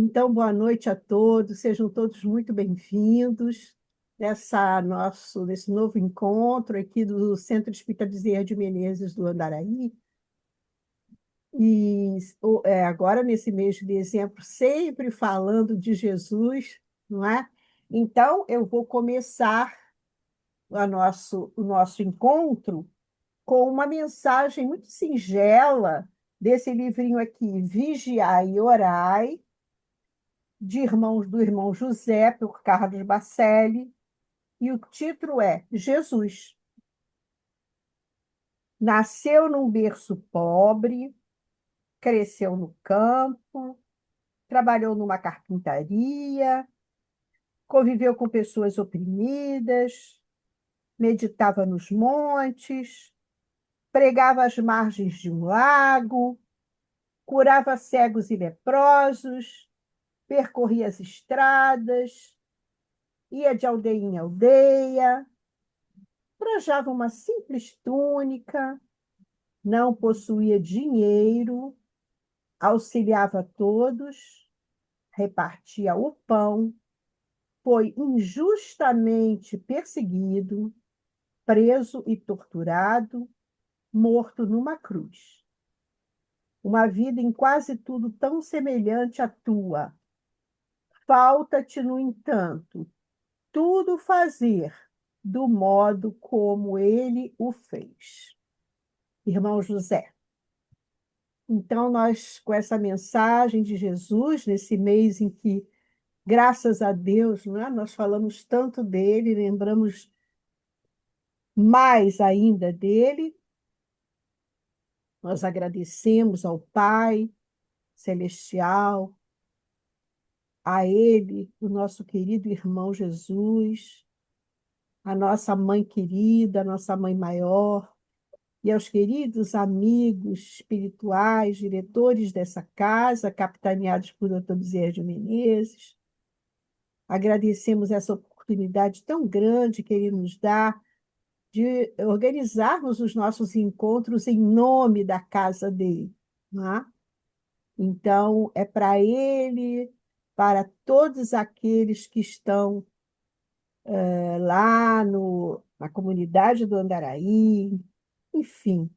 Então, boa noite a todos, sejam todos muito bem-vindos nesse novo encontro aqui do Centro Espírita Bezerra de Menezes do Andaraí. Agora, nesse mês de dezembro, sempre falando de Jesus, não é? Então, eu vou começar o nosso encontro com uma mensagem muito singela desse livrinho aqui, Vigiai e Orai, do irmão José, por Carlos Bacelli, e o título é Jesus. Nasceu num berço pobre, cresceu no campo, trabalhou numa carpintaria, conviveu com pessoas oprimidas, meditava nos montes, pregava às margens de um lago, curava cegos e leprosos, percorria as estradas, ia de aldeia em aldeia, trajava uma simples túnica, não possuía dinheiro, auxiliava todos, repartia o pão, foi injustamente perseguido, preso e torturado, morto numa cruz. Uma vida em quase tudo tão semelhante à tua. Falta-te, no entanto, tudo fazer do modo como ele o fez. Irmão José. Então, nós, com essa mensagem de Jesus, nesse mês em que, graças a Deus, não é? Nós falamos tanto dele, lembramos mais ainda dele, nós agradecemos ao Pai Celestial, a ele, o nosso querido irmão Jesus, a nossa mãe querida, a nossa mãe maior, e aos queridos amigos espirituais, diretores dessa casa, capitaneados por Dr. Bezerra de Menezes. Agradecemos essa oportunidade tão grande que ele nos dá de organizarmos os nossos encontros em nome da casa dele. Não é? Então, é para ele, para todos aqueles que estão lá na comunidade do Andaraí, enfim,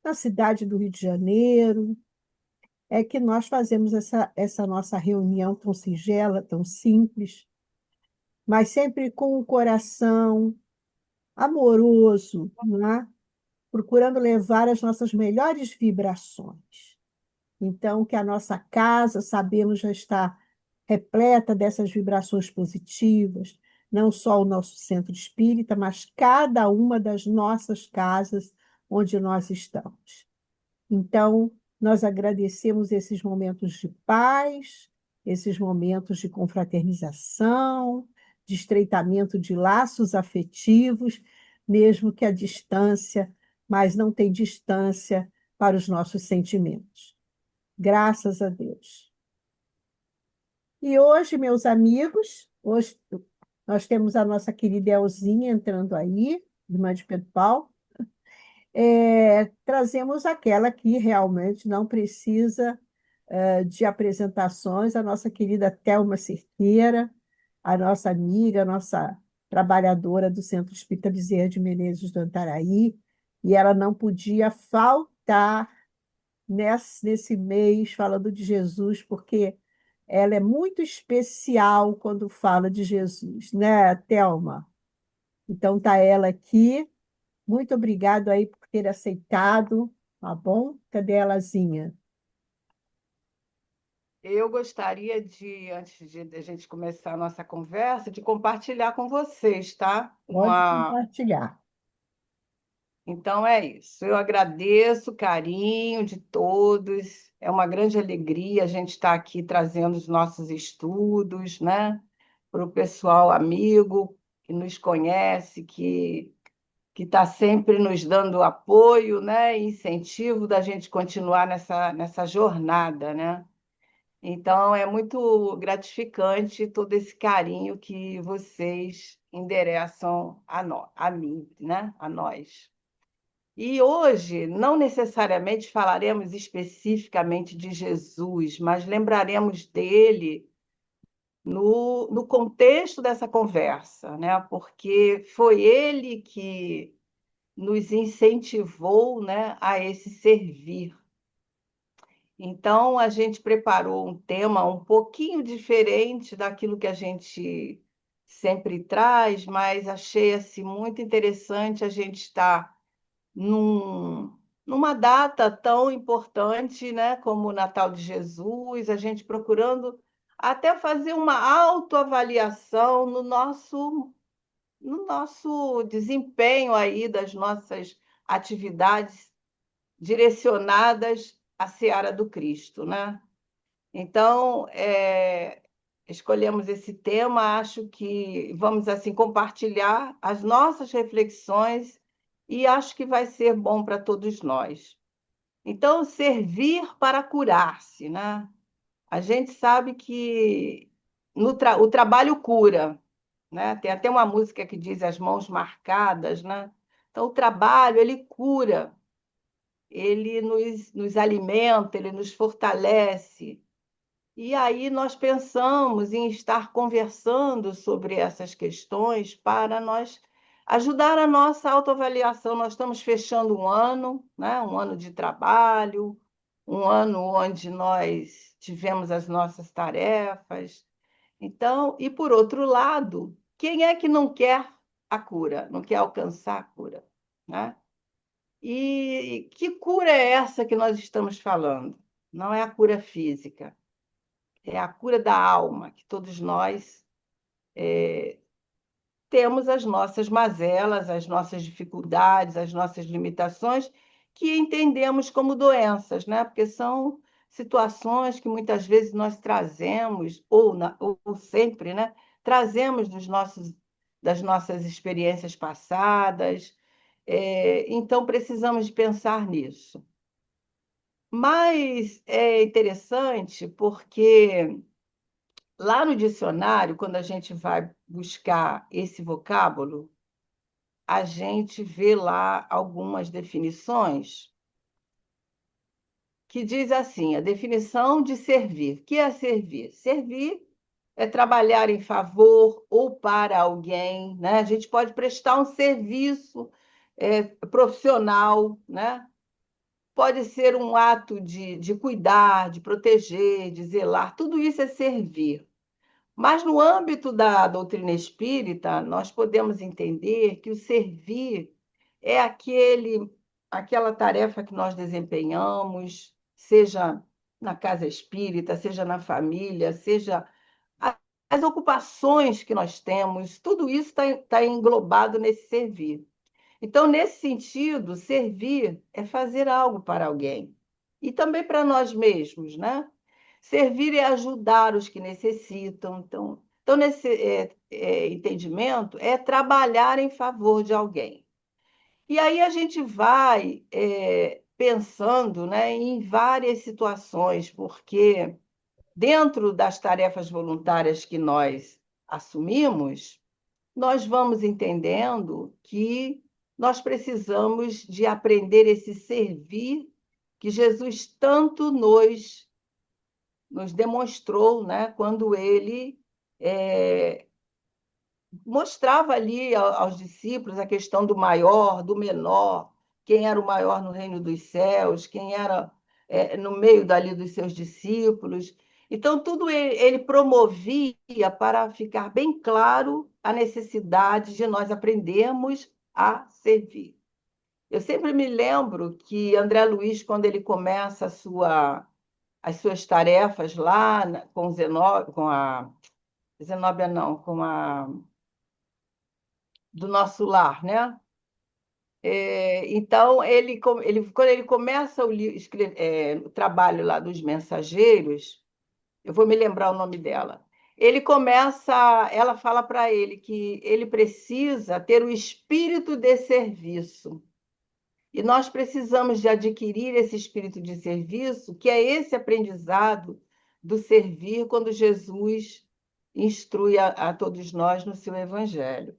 na cidade do Rio de Janeiro, é que nós fazemos essa nossa reunião tão singela, tão simples, mas sempre com o coração amoroso, né? Procurando levar as nossas melhores vibrações. Então, que a nossa casa, sabemos, já está repleta dessas vibrações positivas, não só o nosso centro espírita, mas cada uma das nossas casas onde nós estamos. Então, nós agradecemos esses momentos de paz, esses momentos de confraternização, de estreitamento de laços afetivos, mesmo que a distância, mas não tem distância para os nossos sentimentos. Graças a Deus. E hoje, meus amigos, hoje nós temos a nossa querida Elzinha entrando aí, irmã de Pedro Paulo. Trazemos aquela que realmente não precisa de apresentações, a nossa querida Thelma Cerqueira, a nossa amiga, a nossa trabalhadora do Centro Espírita Bezerra de Menezes do Andaraí, e ela não podia faltar nesse mês falando de Jesus, porque ela é muito especial quando fala de Jesus, né, Thelma? Então, está ela aqui. Muito obrigado aí por ter aceitado, tá bom? Cadê elazinha? Eu gostaria antes de a gente começar a nossa conversa, de compartilhar com vocês, tá? Pode compartilhar. Então é isso. Eu agradeço o carinho de todos. É uma grande alegria a gente estar aqui trazendo os nossos estudos, né? Para o pessoal amigo que nos conhece, que está sempre nos dando apoio, né? E incentivo da gente continuar nessa jornada, né? Então, é muito gratificante todo esse carinho que vocês endereçam a mim, né? A nós. E hoje, não necessariamente falaremos especificamente de Jesus, mas lembraremos dele no contexto dessa conversa, né? Porque foi ele que nos incentivou, né, a esse servir. Então, a gente preparou um tema um pouquinho diferente daquilo que a gente sempre traz, mas achei assim, muito interessante a gente estar numa data tão importante, né, como o Natal de Jesus, a gente procurando até fazer uma autoavaliação no nosso desempenho aí das nossas atividades direcionadas à seara do Cristo, né? Então, escolhemos esse tema, acho que vamos assim compartilhar as nossas reflexões e acho que vai ser bom para todos nós. Então, servir para curar-se, né? A gente sabe que o trabalho cura, né? Tem até uma música que diz as mãos marcadas, né? Então, o trabalho, ele cura, ele nos alimenta, ele nos fortalece. E aí nós pensamos em estar conversando sobre essas questões para nós ajudar a nossa autoavaliação. Nós estamos fechando um ano, né? Um ano de trabalho, um ano onde nós tivemos as nossas tarefas. Então, e por outro lado, quem é que não quer a cura, não quer alcançar a cura, né? E que cura é essa que nós estamos falando? Não é a cura física, é a cura da alma, que todos nós temos as nossas mazelas, as nossas dificuldades, as nossas limitações, que entendemos como doenças, né? Porque são situações que muitas vezes nós trazemos, ou sempre, né? Trazemos das nossas experiências passadas, então precisamos de pensar nisso. Mas é interessante porque lá no dicionário, quando a gente vai buscar esse vocábulo, a gente vê lá algumas definições que diz assim, a definição de servir. O que é servir? Servir é trabalhar em favor ou para alguém, né? A gente pode prestar um serviço profissional, né? Pode ser um ato de cuidar, de proteger, de zelar, tudo isso é servir. Mas no âmbito da doutrina espírita, nós podemos entender que o servir é aquela tarefa que nós desempenhamos, seja na casa espírita, seja na família, seja as ocupações que nós temos, tudo isso está englobado nesse servir. Então, nesse sentido, servir é fazer algo para alguém e também para nós mesmos, né? Servir é ajudar os que necessitam. Então nesse entendimento, é trabalhar em favor de alguém. E aí a gente vai pensando, né, em várias situações, porque dentro das tarefas voluntárias que nós assumimos, nós vamos entendendo que nós precisamos de aprender esse servir que Jesus tanto nos demonstrou, né, quando ele é, mostrava ali aos discípulos a questão do maior, do menor, quem era o maior no reino dos céus, quem era no meio dali dos seus discípulos. Então, tudo ele promovia para ficar bem claro a necessidade de nós aprendermos a servir. Eu sempre me lembro que André Luiz, quando ele começa as suas tarefas lá com Zenóbia, com a Zenóbia não, com a do nosso lar, né? Então, quando ele começa o trabalho lá dos mensageiros, eu vou me lembrar o nome dela. Ela fala para ele que ele precisa ter o espírito de serviço. E nós precisamos de adquirir esse espírito de serviço, que é esse aprendizado do servir quando Jesus instrui a todos nós no seu evangelho.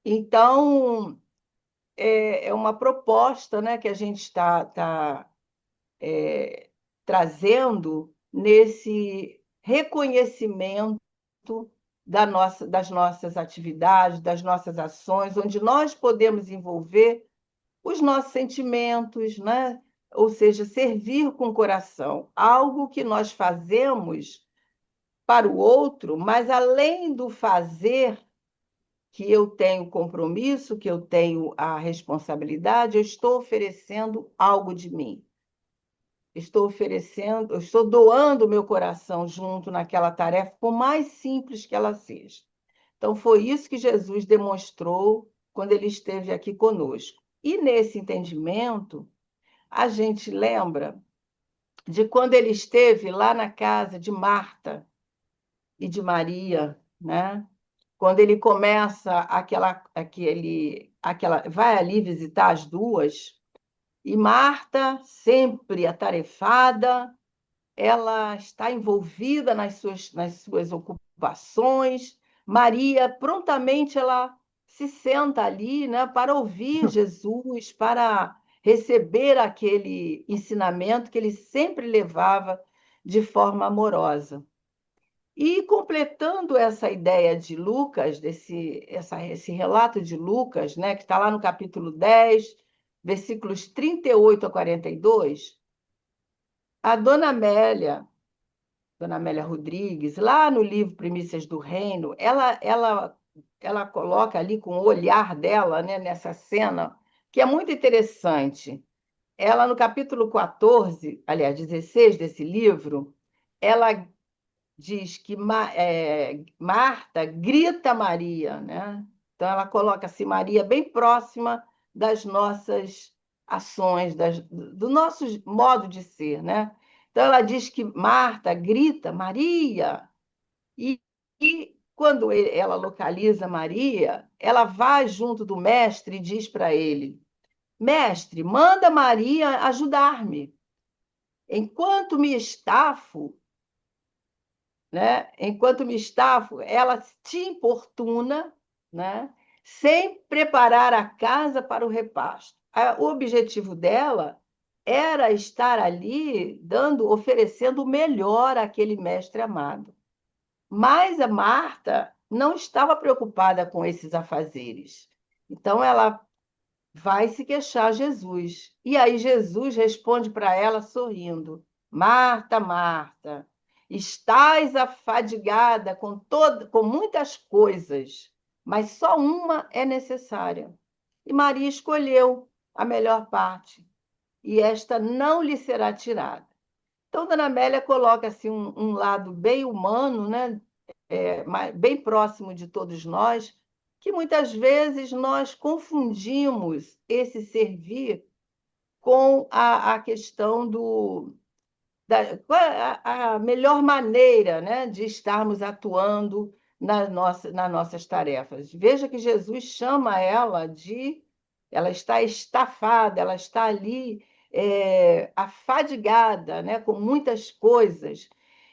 Então, é uma proposta, né, que a gente está trazendo nesse reconhecimento das nossas atividades, das nossas ações, onde nós podemos envolver os nossos sentimentos, né? Ou seja, servir com o coração, algo que nós fazemos para o outro, mas além do fazer, que eu tenho compromisso, que eu tenho a responsabilidade, eu estou oferecendo algo de mim. Estou oferecendo, eu estou doando o meu coração junto naquela tarefa, por mais simples que ela seja. Então, foi isso que Jesus demonstrou quando ele esteve aqui conosco. E nesse entendimento, a gente lembra de quando ele esteve lá na casa de Marta e de Maria, né? Quando ele começa vai ali visitar as duas, e Marta, sempre atarefada, ela está envolvida nas suas ocupações. Maria, prontamente, ela se senta ali, né, para ouvir Jesus, para receber aquele ensinamento que ele sempre levava de forma amorosa. E completando essa ideia de Lucas, esse relato de Lucas, né, que está lá no capítulo 10, versículos 38 a 42, a Dona Amélia Rodrigues, lá no livro Primícias do Reino, ela coloca ali com o olhar dela, né, nessa cena, que é muito interessante. Ela, no capítulo 14, aliás, 16 desse livro, ela diz que Marta grita Maria, né? Então, ela coloca-se Maria bem próxima das nossas ações, do nosso modo de ser, né? Então, ela diz que Marta grita Maria, e, e quando ela localiza Maria, ela vai junto do mestre e diz para ele: Mestre, manda Maria ajudar-me. Enquanto me estafo, né? Enquanto me estafo, ela te importuna, né? Sem preparar a casa para o repasto. O objetivo dela era estar ali oferecendo o melhor àquele mestre amado. Mas a Marta não estava preocupada com esses afazeres. Então ela vai se queixar a Jesus. E aí Jesus responde para ela sorrindo: Marta, Marta, estás afadigada com muitas coisas, mas só uma é necessária. E Maria escolheu a melhor parte, e esta não lhe será tirada. Então, Dona Amélia coloca assim, um lado bem humano, né? Bem próximo de todos nós, que muitas vezes nós confundimos esse servir com a questão qual é a melhor maneira, né, de estarmos atuando nas nossas tarefas. Veja que Jesus chama ela está estafada, ela está ali afadigada, né, com muitas coisas.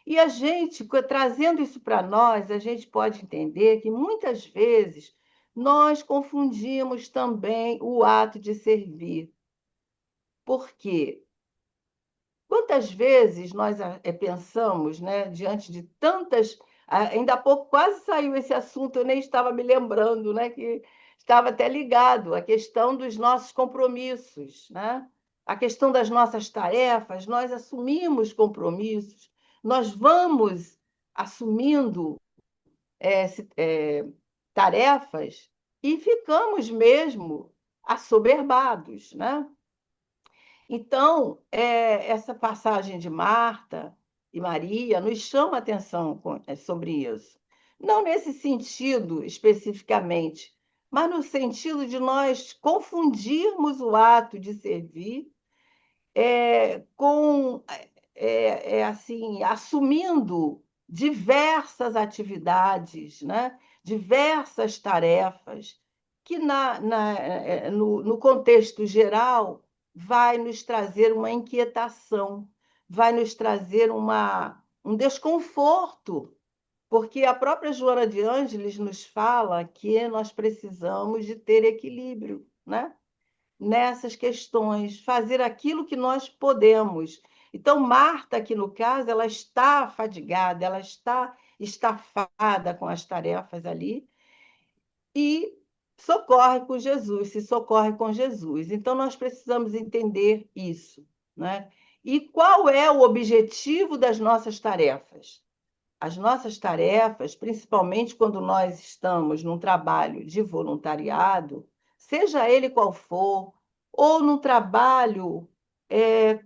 E a gente, trazendo isso para nós, a gente pode entender que muitas vezes nós confundimos também o ato de servir. Por quê? Quantas vezes nós pensamos, né, diante de tantas. Ainda há pouco quase saiu esse assunto, eu nem estava me lembrando, né, que estava até ligado à questão dos nossos compromissos, né? A questão das nossas tarefas, nós assumimos compromissos, nós vamos assumindo tarefas e ficamos mesmo assoberbados, né? Então, essa passagem de Marta e Maria nos chama a atenção sobre isso. Não nesse sentido especificamente, mas no sentido de nós confundirmos o ato de servir com assim, assumindo diversas atividades, né? Diversas tarefas, que no contexto geral vai nos trazer uma inquietação, vai nos trazer um desconforto, porque a própria Joana de Ângeles nos fala que nós precisamos de ter equilíbrio, né? nessas questões, fazer aquilo que nós podemos. Então, Marta, aqui no caso, ela está fadigada, ela está estafada com as tarefas ali e socorre com Jesus, se socorre com Jesus. Então, nós precisamos entender isso, né? E qual é o objetivo das nossas tarefas? As nossas tarefas, principalmente quando nós estamos num trabalho de voluntariado, seja ele qual for, ou num trabalho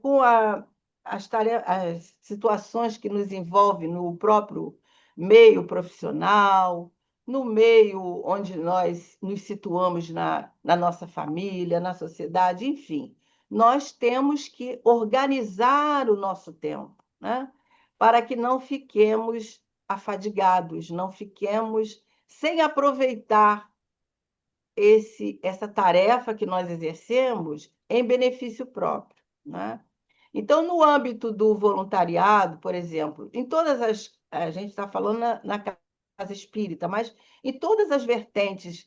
com as situações que nos envolvem no próprio meio profissional, no meio onde nós nos situamos na nossa família, na sociedade, enfim, nós temos que organizar o nosso tempo, né? Para que não fiquemos afadigados, não fiquemos sem aproveitar essa tarefa que nós exercemos em benefício próprio, né? Então, no âmbito do voluntariado, por exemplo, em todas a gente está falando na casa espírita, mas em todas as vertentes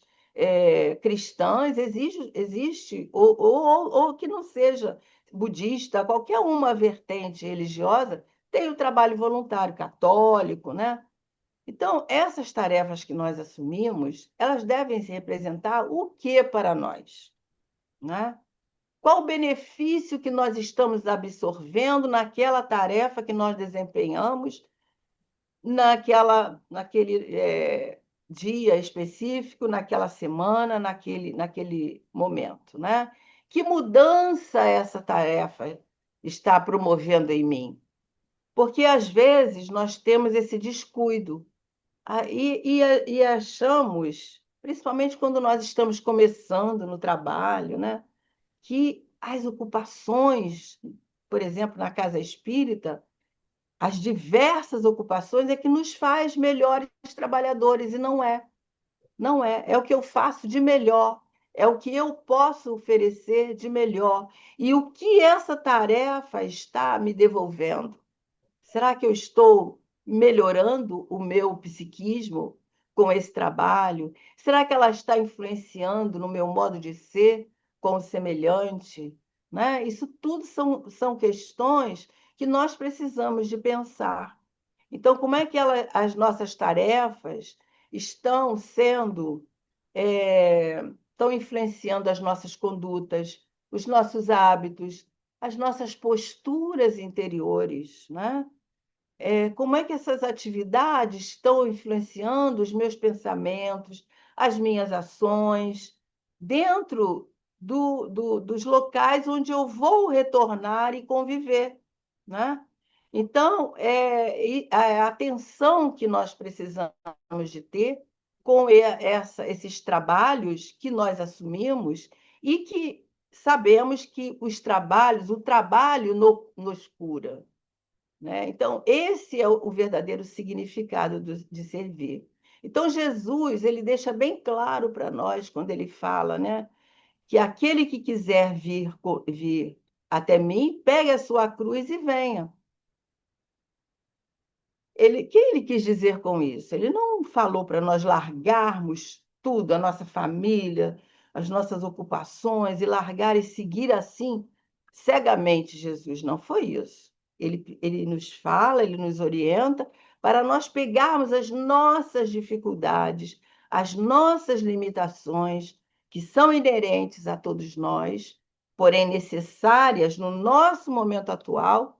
cristãs existe ou que não seja budista, qualquer uma vertente religiosa tem o trabalho voluntário católico, né? Então, essas tarefas que nós assumimos, elas devem se representar o que para nós, né? Qual o benefício que nós estamos absorvendo naquela tarefa que nós desempenhamos, naquele dia específico, naquela semana, naquele momento, né? Que mudança essa tarefa está promovendo em mim? Porque, às vezes, nós temos esse descuido e achamos, principalmente quando nós estamos começando no trabalho, né? Que as ocupações, por exemplo, na casa espírita, as diversas ocupações é que nos faz melhores trabalhadores, e não é. Não é. É o que eu faço de melhor, é o que eu posso oferecer de melhor. E o que essa tarefa está me devolvendo? Será que eu estou melhorando o meu psiquismo com esse trabalho? Será que ela está influenciando no meu modo de ser com o semelhante? Né? Isso tudo são questões que nós precisamos de pensar. Então, como é que as nossas tarefas estão sendo, estão influenciando as nossas condutas, os nossos hábitos, as nossas posturas interiores, né? Como é que essas atividades estão influenciando os meus pensamentos, as minhas ações, dentro dos locais onde eu vou retornar e conviver, né? Então, a atenção que nós precisamos de ter com esses trabalhos que nós assumimos e que sabemos que o trabalho nos cura, né? Então, esse é o verdadeiro significado de servir. Então, Jesus, ele deixa bem claro para nós, quando ele fala, né, que aquele que quiser vir até mim, pegue a sua cruz e venha. O que ele quis dizer com isso? Ele não falou para nós largarmos tudo, a nossa família, as nossas ocupações, e largar e seguir assim cegamente Jesus. Não foi isso. Ele nos fala, ele nos orienta para nós pegarmos as nossas dificuldades, as nossas limitações, que são inerentes a todos nós, porém necessárias no nosso momento atual,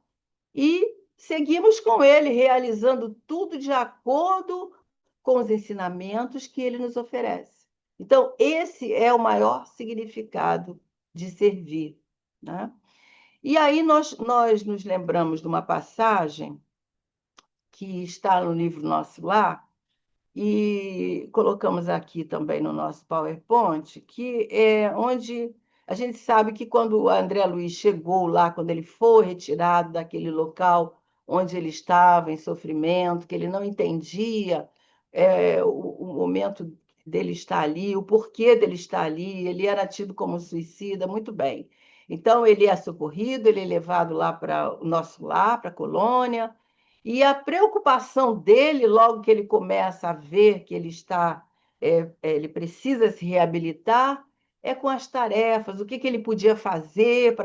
e seguimos com ele, realizando tudo de acordo com os ensinamentos que ele nos oferece. Então, esse é o maior significado de servir, né? E aí nós nos lembramos de uma passagem que está no livro Nosso Lar, e colocamos aqui também no nosso PowerPoint, que é onde a gente sabe que quando o André Luiz chegou lá, quando ele foi retirado daquele local onde ele estava em sofrimento, que ele não entendia o momento dele estar ali, o porquê dele estar ali, ele era tido como suicida, muito bem. Então, ele é socorrido, ele é levado lá para o nosso lar, para a colônia, e a preocupação dele, logo que ele começa a ver que ele precisa se reabilitar, é com as tarefas, o que que ele podia fazer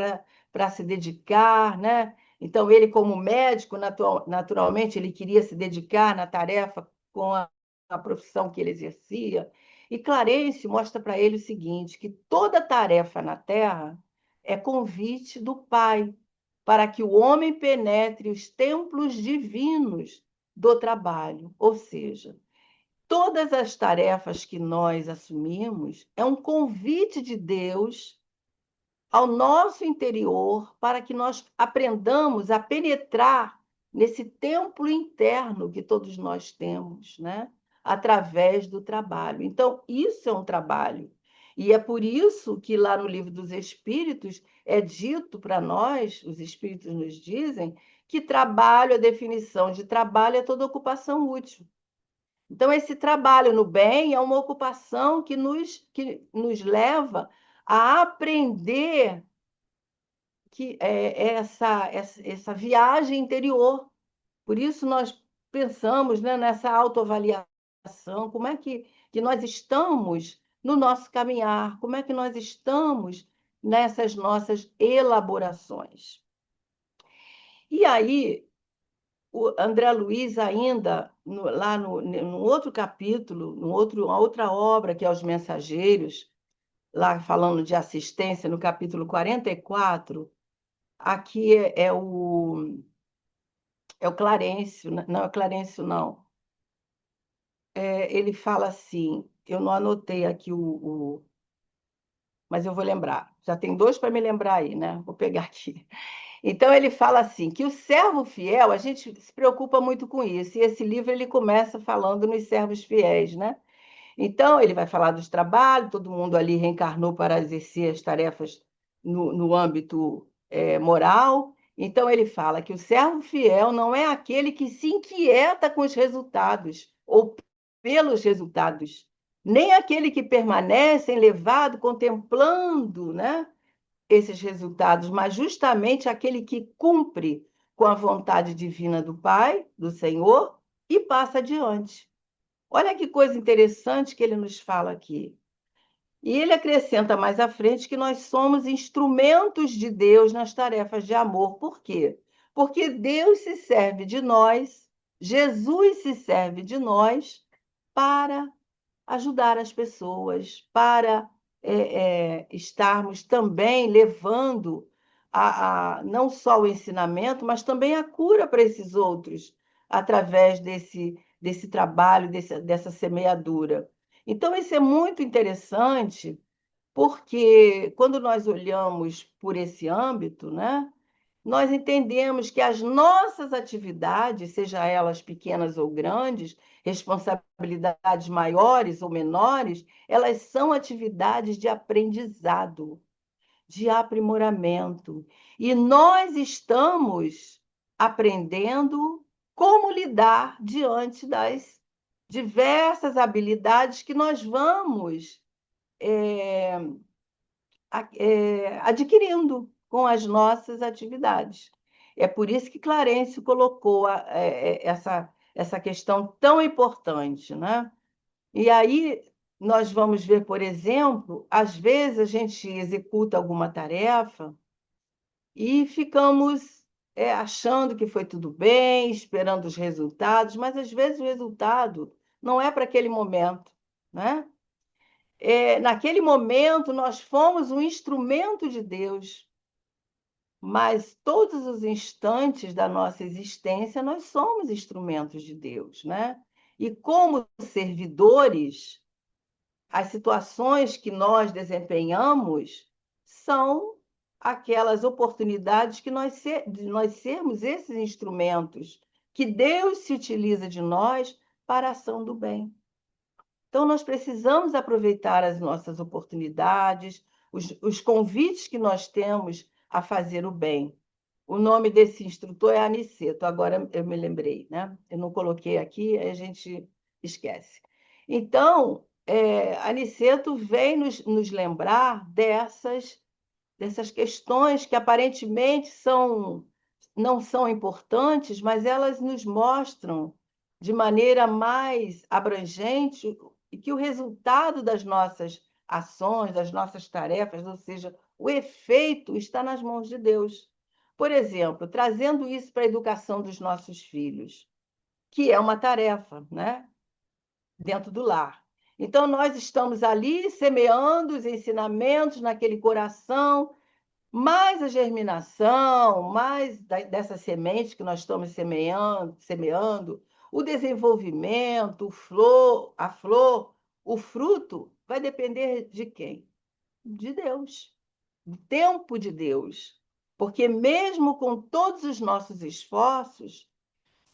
para se dedicar, né? Então, ele, como médico, naturalmente, ele queria se dedicar na tarefa com a profissão que ele exercia. E Clarencio mostra para ele o seguinte, que toda tarefa na Terra é convite do Pai para que o homem penetre os templos divinos do trabalho, ou seja, todas as tarefas que nós assumimos é um convite de Deus ao nosso interior para que nós aprendamos a penetrar nesse templo interno que todos nós temos, né? Através do trabalho. Então, isso é um trabalho. E é por isso que lá no Livro dos Espíritos é dito para nós, os Espíritos nos dizem, que trabalho, a definição de trabalho é toda ocupação útil. Então, esse trabalho no bem é uma ocupação que nos leva a aprender essa viagem interior. Por isso, nós pensamos, né, nessa autoavaliação, como é que nós estamos no nosso caminhar, como é que nós estamos nessas nossas elaborações. E aí, o André Luiz ainda, lá no outro capítulo, uma outra obra, que é Os Mensageiros, lá falando de assistência, no capítulo 44, aqui é o Clarencio, não é o Clarencio, não. Ele fala assim, eu não anotei aqui mas eu vou lembrar. Já tem dois para me lembrar aí, né? Vou pegar aqui. Então ele fala assim que o servo fiel, a gente se preocupa muito com isso. E esse livro ele começa falando nos servos fiéis, né? Então ele vai falar dos trabalhos, todo mundo ali reencarnou para exercer as tarefas no âmbito moral. Então ele fala que o servo fiel não é aquele que se inquieta com os resultados ou pelos resultados, nem aquele que permanece elevado contemplando, né, esses resultados, mas justamente aquele que cumpre com a vontade divina do Pai, do Senhor, e passa adiante. Olha que coisa interessante que ele nos fala aqui. E ele acrescenta mais à frente que nós somos instrumentos de Deus nas tarefas de amor. Por quê? Porque Deus se serve de nós, Jesus se serve de nós para ajudar as pessoas, para estarmos também levando não só o ensinamento, mas também a cura para esses outros, através desse trabalho, dessa semeadura. Então, isso é muito interessante, porque quando nós olhamos por esse âmbito, né, nós entendemos que as nossas atividades, seja elas pequenas ou grandes, responsabilidades maiores ou menores, elas são atividades de aprendizado, de aprimoramento. E nós estamos aprendendo como lidar diante das diversas habilidades que nós vamos é, adquirindo com as nossas atividades. É por isso que Clarencio colocou essa questão tão importante, né? E aí nós vamos ver, por exemplo, às vezes a gente executa alguma tarefa e ficamos achando que foi tudo bem, esperando os resultados, mas às vezes o resultado não é para aquele momento, né? Naquele momento, nós fomos um instrumento de Deus, mas todos os instantes da nossa existência, nós somos instrumentos de Deus, né? E como servidores, as situações que nós desempenhamos são aquelas oportunidades de nós sermos esses instrumentos que Deus se utiliza de nós para a ação do bem. Então, nós precisamos aproveitar as nossas oportunidades, os convites que nós temos a fazer o bem. O nome desse instrutor é Aniceto, agora eu me lembrei, né? Eu não coloquei aqui, aí a gente esquece. Então, Aniceto vem nos lembrar dessas questões que aparentemente não são importantes, mas elas nos mostram de maneira mais abrangente e que o resultado das nossas ações, das nossas tarefas, ou seja, o efeito está nas mãos de Deus. Por exemplo, trazendo isso para a educação dos nossos filhos, que é uma tarefa, né? Dentro do lar. Então, nós estamos ali semeando os ensinamentos naquele coração, mais a germinação, mais dessa semente que nós estamos semeando, o desenvolvimento, a flor, o fruto, vai depender de quem? De Deus, do tempo de Deus. Porque mesmo com todos os nossos esforços,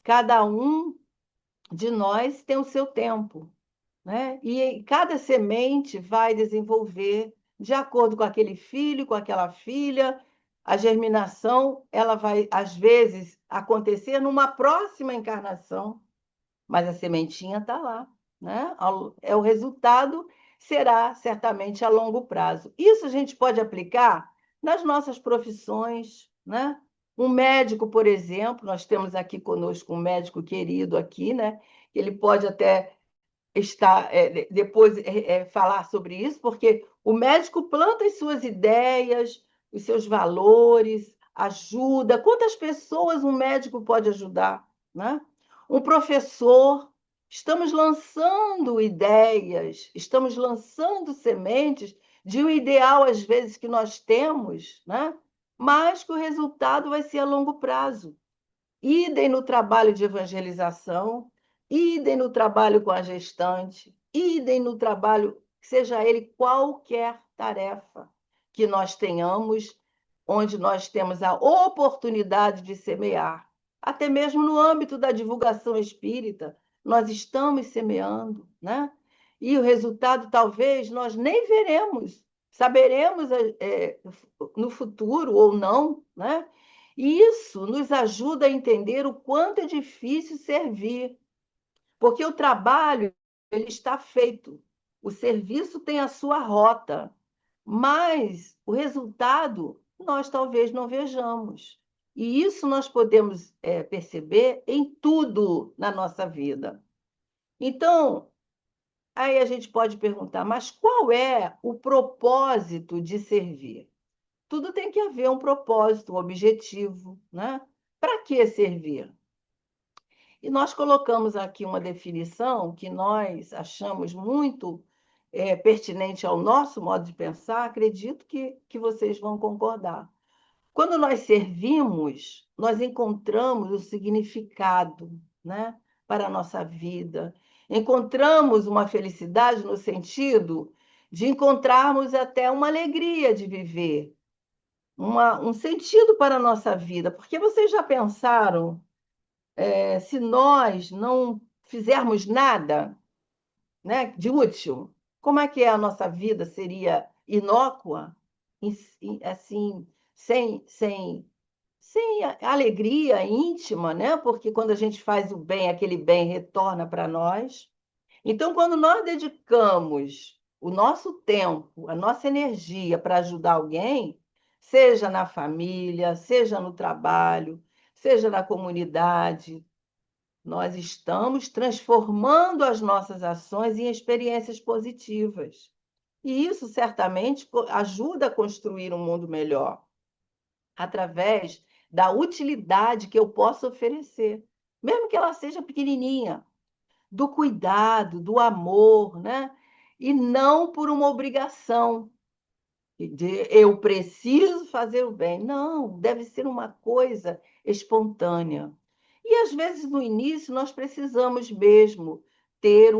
cada um de nós tem o seu tempo, né? E cada semente vai desenvolver de acordo com aquele filho, com aquela filha. A germinação, ela vai, às vezes, acontecer numa próxima encarnação, mas a sementinha está lá, né? É o resultado será certamente a longo prazo. Isso a gente pode aplicar nas nossas profissões, né? Um médico, por exemplo, nós temos aqui conosco um médico querido aqui, né? Ele pode até depois falar sobre isso, porque o médico planta as suas ideias, os seus valores, ajuda. Quantas pessoas um médico pode ajudar, né? Um professor, estamos lançando ideias, estamos lançando sementes de um ideal, às vezes, que nós temos, né? Mas que o resultado vai ser a longo prazo. Idem no trabalho de evangelização, idem no trabalho com a gestante, idem no trabalho, seja ele qualquer tarefa que nós tenhamos, onde nós temos a oportunidade de semear. Até mesmo no âmbito da divulgação espírita, nós estamos semeando, né? E o resultado talvez nós nem veremos, saberemos no futuro ou não, né? E isso nos ajuda a entender o quanto é difícil servir, porque o trabalho ele está feito, o serviço tem a sua rota, mas o resultado nós talvez não vejamos. E isso nós podemos perceber em tudo na nossa vida. Então, aí a gente pode perguntar, mas qual é o propósito de servir? Tudo tem que haver um propósito, um objetivo, né? Para que servir? E nós colocamos aqui uma definição que nós achamos muito pertinente ao nosso modo de pensar, acredito que vocês vão concordar. Quando nós servimos, nós encontramos o significado, né, para a nossa vida. Encontramos uma felicidade no sentido de encontrarmos até uma alegria de viver, um sentido para a nossa vida. Porque vocês já pensaram, se nós não fizermos nada, né, de útil, como é que a nossa vida seria inócua, assim, sem alegria íntima, né? Porque quando a gente faz o bem, aquele bem retorna para nós. Então, quando nós dedicamos o nosso tempo, a nossa energia para ajudar alguém, seja na família, seja no trabalho, seja na comunidade, nós estamos transformando as nossas ações em experiências positivas. E isso certamente ajuda a construir um mundo melhor, através da utilidade que eu posso oferecer, mesmo que ela seja pequenininha, do cuidado, do amor, né? E não por uma obrigação de eu preciso fazer o bem. Não, deve ser uma coisa espontânea. E às vezes no início nós precisamos mesmo ter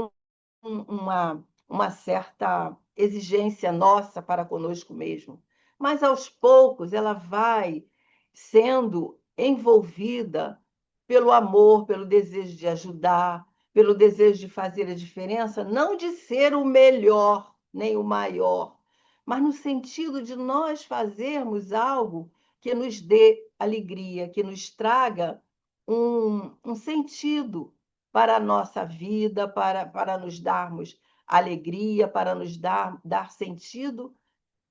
uma certa exigência nossa para conosco mesmo. Mas aos poucos ela vai sendo envolvida pelo amor, pelo desejo de ajudar, pelo desejo de fazer a diferença, não de ser o melhor nem o maior, mas no sentido de nós fazermos algo que nos dê alegria, que nos traga um sentido para a nossa vida, para nos darmos alegria, para nos dar sentido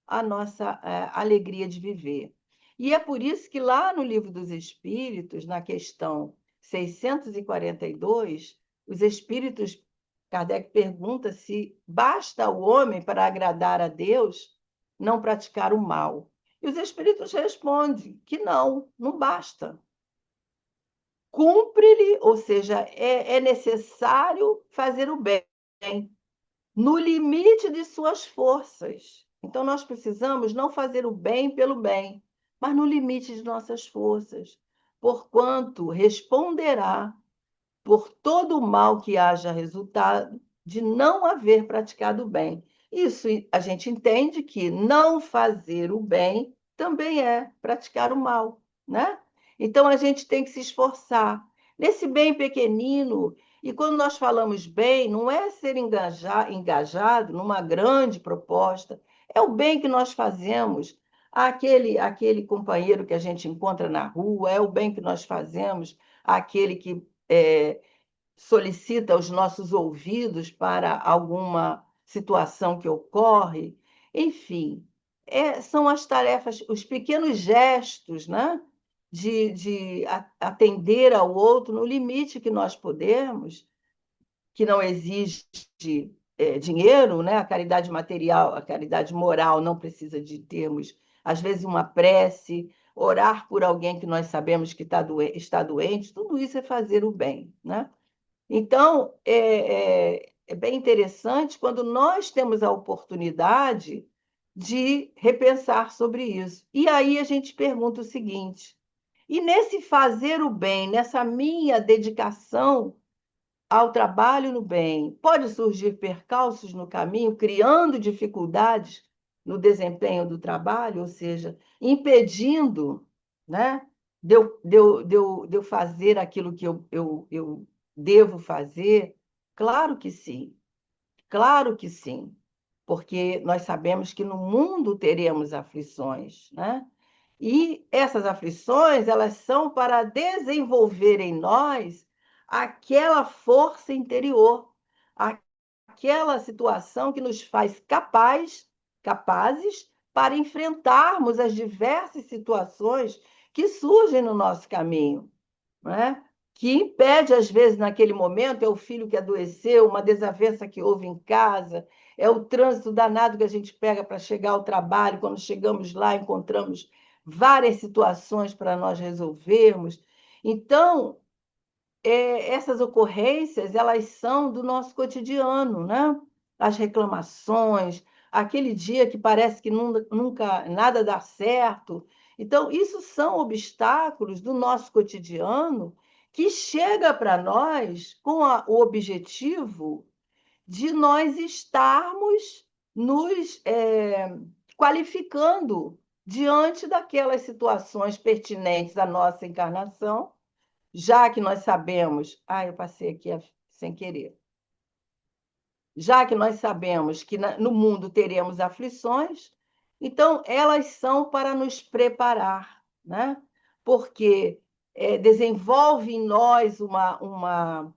à nossa alegria de viver. E é por isso que lá no Livro dos Espíritos, na questão 642, os Espíritos Kardec pergunta se basta ao homem para agradar a Deus não praticar o mal. E os espíritos respondem que não, não basta. Cumpre-lhe, ou seja, é necessário fazer o bem, no limite de suas forças. Então, nós precisamos não fazer o bem pelo bem, mas no limite de nossas forças, porquanto responderá por todo o mal que haja resultado de não haver praticado o bem. Isso a gente entende que não fazer o bem também é praticar o mal, né? Então a gente tem que se esforçar nesse bem pequenino. E quando nós falamos bem, não é ser engajado numa grande proposta, é o bem que nós fazemos àquele companheiro que a gente encontra na rua, é o bem que nós fazemos àquele que solicita os nossos ouvidos para alguma situação que ocorre. Enfim, são as tarefas, os pequenos gestos, né? De atender ao outro no limite que nós podemos, que não exige dinheiro, né? A caridade material, a caridade moral não precisa de termos, às vezes, uma prece, orar por alguém que nós sabemos que está doente, tudo isso é fazer o bem, né? Então, é bem interessante quando nós temos a oportunidade de repensar sobre isso. E aí a gente pergunta o seguinte: e nesse fazer o bem, nessa minha dedicação ao trabalho no bem, pode surgir percalços no caminho, criando dificuldades no desempenho do trabalho, ou seja, impedindo, né, de eu fazer aquilo que eu devo fazer? Claro que sim, claro que sim, porque nós sabemos que no mundo teremos aflições, né? E essas aflições, elas são para desenvolver em nós aquela força interior, aquela situação que nos faz capazes para enfrentarmos as diversas situações que surgem no nosso caminho, né? Que impede, às vezes, naquele momento, é o filho que adoeceu, uma desavença que houve em casa, é o trânsito danado que a gente pega para chegar ao trabalho, quando chegamos lá, encontramos várias situações para nós resolvermos. Então, essas ocorrências, elas são do nosso cotidiano, né? As reclamações, aquele dia que parece que nunca nada dá certo. Então, isso são obstáculos do nosso cotidiano que chega para nós com o objetivo de nós estarmos nos qualificando diante daquelas situações pertinentes à nossa encarnação, já que nós sabemos, eu passei aqui sem querer, já que nós sabemos que no mundo teremos aflições, então elas são para nos preparar, né? Porque desenvolve em nós uma,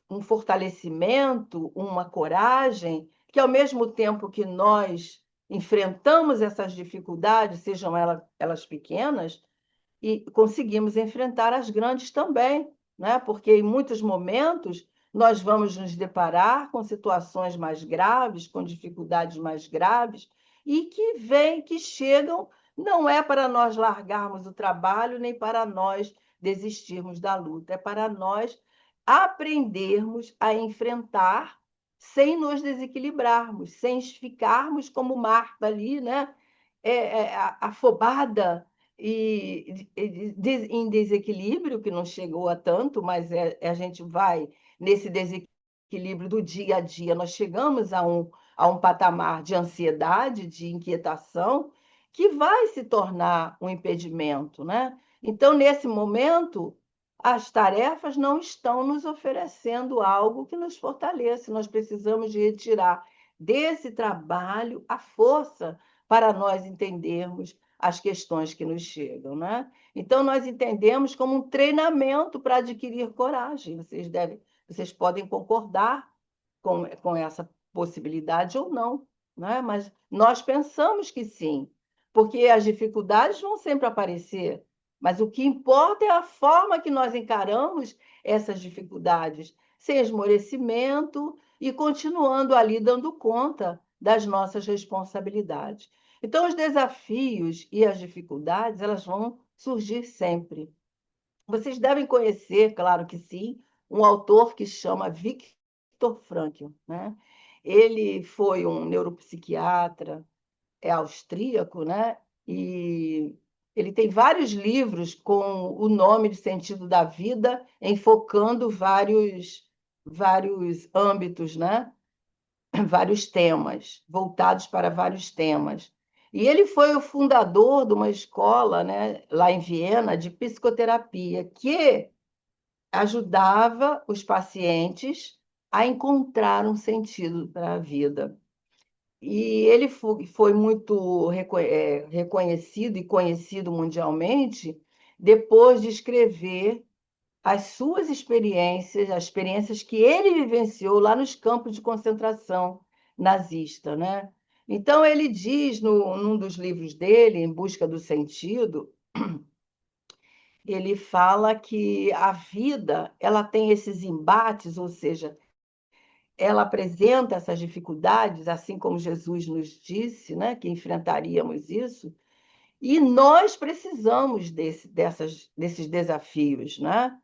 um fortalecimento, uma coragem, que ao mesmo tempo que nós enfrentamos essas dificuldades, sejam elas pequenas, e conseguimos enfrentar as grandes também, né? Porque em muitos momentos nós vamos nos deparar com situações mais graves, com dificuldades mais graves, e que chegam, não é para nós largarmos o trabalho, nem para nós desistirmos da luta, é para nós aprendermos a enfrentar sem nos desequilibrarmos, sem ficarmos como Marta ali, né? Afobada em desequilíbrio, que não chegou a tanto, mas a gente vai nesse desequilíbrio do dia a dia, nós chegamos a um patamar de ansiedade, de inquietação, que vai se tornar um impedimento, né? Então, nesse momento, as tarefas não estão nos oferecendo algo que nos fortaleça. Nós precisamos de retirar desse trabalho a força para nós entendermos as questões que nos chegam, né? Então, nós entendemos como um treinamento para adquirir coragem. Vocês podem concordar com essa possibilidade ou não, né? Mas nós pensamos que sim, porque as dificuldades vão sempre aparecer, mas o que importa é a forma que nós encaramos essas dificuldades, sem esmorecimento e continuando ali dando conta das nossas responsabilidades. Então, os desafios e as dificuldades, elas vão surgir sempre. Vocês devem conhecer, claro que sim, um autor que chama Viktor Frankl, né? Ele foi um neuropsiquiatra, é austríaco, né? E ele tem vários livros com o nome de Sentido da Vida, enfocando vários âmbitos, né? Vários temas, voltados para vários temas. E ele foi o fundador de uma escola, né, lá em Viena, de psicoterapia, que ajudava os pacientes a encontrar um sentido para a vida. E ele foi muito reconhecido e conhecido mundialmente depois de escrever as suas experiências, as experiências que ele vivenciou lá nos campos de concentração nazista, né? Então ele diz num dos livros dele, Em Busca do Sentido, ele fala que a vida ela tem esses embates, ou seja, ela apresenta essas dificuldades, assim como Jesus nos disse, né, que enfrentaríamos isso, e nós precisamos desses desafios, né?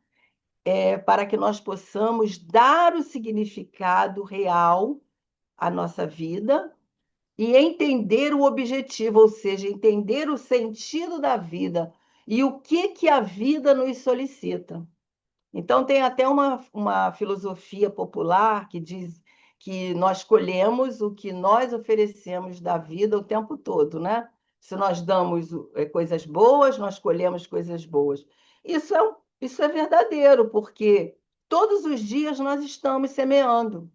Para que nós possamos dar o significado real à nossa vida e entender o objetivo, ou seja, entender o sentido da vida e o que a vida nos solicita. Então, tem até uma filosofia popular que diz que nós colhemos o que nós oferecemos da vida o tempo todo, né? Se nós damos coisas boas, nós colhemos coisas boas. Isso é verdadeiro, porque todos os dias nós estamos semeando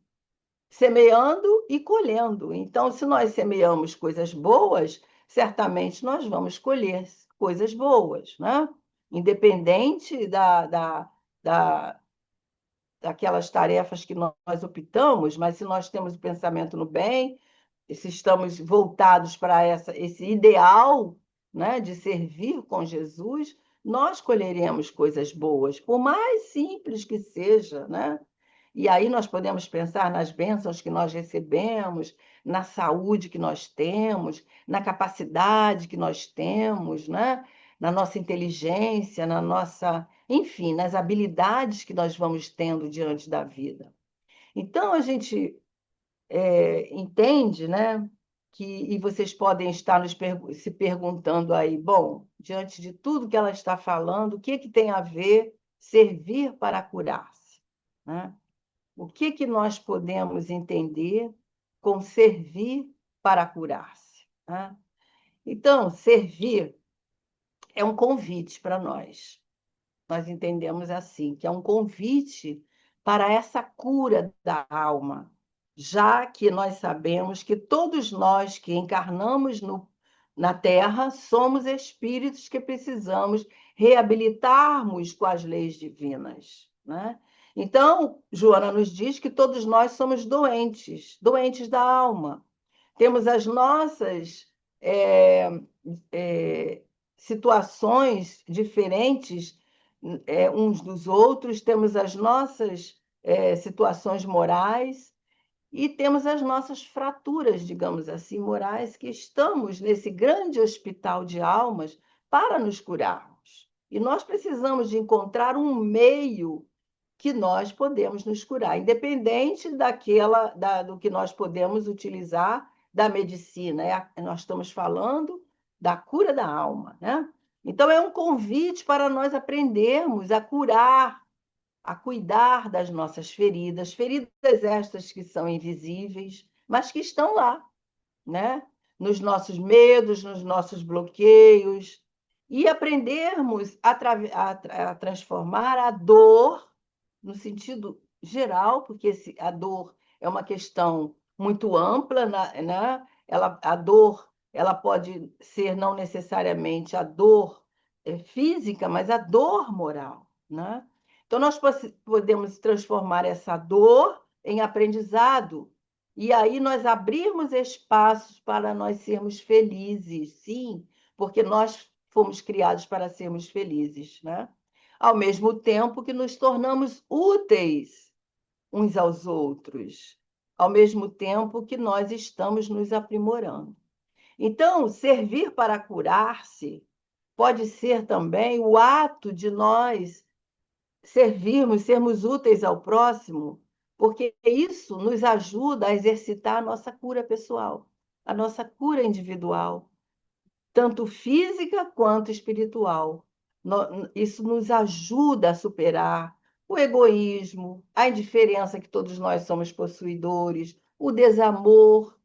e colhendo. Então, se nós semeamos coisas boas, certamente nós vamos colher coisas boas, né? Independente da, daquelas tarefas que nós optamos, mas se nós temos o pensamento no bem, se estamos voltados para esse ideal, né, de servir com Jesus, nós colheremos coisas boas, por mais simples que seja, né? E aí nós podemos pensar nas bênçãos que nós recebemos, na saúde que nós temos, na capacidade que nós temos, né? Na nossa inteligência, na nossa, enfim, nas habilidades que nós vamos tendo diante da vida. Então a gente entende, né? E vocês podem estar se perguntando aí, bom, diante de tudo que ela está falando, o que tem a ver servir para curar-se, né? O que nós podemos entender com servir para curar-se, né? Então, servir é um convite para nós. Nós entendemos assim, que é um convite para essa cura da alma, já que nós sabemos que todos nós que encarnamos na Terra somos espíritos que precisamos reabilitarmos com as leis divinas, né? Então, Joana nos diz que todos nós somos doentes, doentes da alma. Temos as nossas é, é, situações diferentes uns dos outros, temos as nossas situações morais e temos as nossas fraturas, digamos assim, morais, que estamos nesse grande hospital de almas para nos curarmos. E nós precisamos de encontrar um meio que nós podemos nos curar, independente do que nós podemos utilizar da medicina. Nós estamos falando da cura da alma, né? Então, é um convite para nós aprendermos a curar, a cuidar das nossas feridas, feridas estas que são invisíveis, mas que estão lá, né? Nos nossos medos, nos nossos bloqueios, e aprendermos a transformar a dor no sentido geral, porque a dor é uma questão muito ampla, né? A dor ela pode ser não necessariamente a dor física, mas a dor moral, né? Então, nós podemos transformar essa dor em aprendizado, e aí nós abrirmos espaços para nós sermos felizes, sim, porque nós fomos criados para sermos felizes, né? Ao mesmo tempo que nos tornamos úteis uns aos outros, ao mesmo tempo que nós estamos nos aprimorando. Então, servir para curar-se pode ser também o ato de nós servirmos, sermos úteis ao próximo, porque isso nos ajuda a exercitar a nossa cura pessoal, a nossa cura individual, tanto física quanto espiritual. Isso nos ajuda a superar o egoísmo, a indiferença que todos nós somos possuidores, o desamor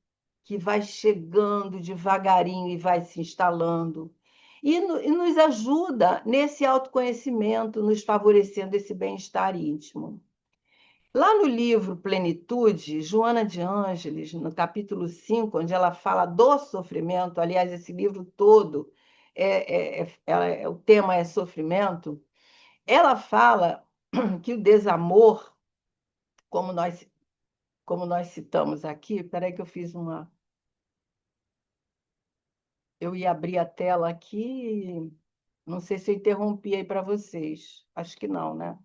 que vai chegando devagarinho e vai se instalando. E nos ajuda nesse autoconhecimento, nos favorecendo esse bem-estar íntimo. Lá no livro Plenitude, Joana de Ângeles, no capítulo 5, onde ela fala do sofrimento, aliás, esse livro todo, o tema é sofrimento, ela fala que o desamor, como nós, como nós citamos aqui, espera aí que eu fiz uma. Eu ia abrir a tela aqui, não sei se eu interrompi aí para vocês. Acho que não, né?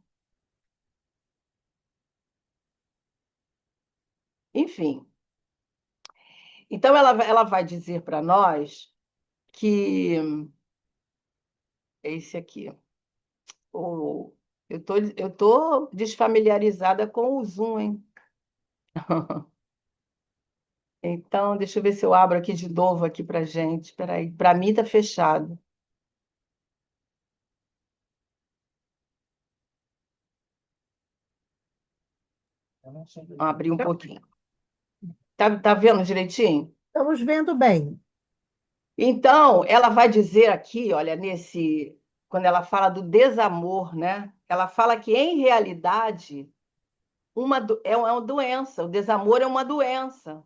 Enfim, então ela vai dizer para nós que é esse aqui. O, eu tô desfamiliarizada com o Zoom, hein? Então, deixa eu ver se eu abro aqui de novo aqui para gente. Espera aí, para mim tá fechado. Abri um pouquinho. Tá vendo direitinho? Estamos vendo bem. Então, ela vai dizer aqui, olha, quando ela fala do desamor, né? Ela fala que, em realidade, é uma doença, o desamor é uma doença,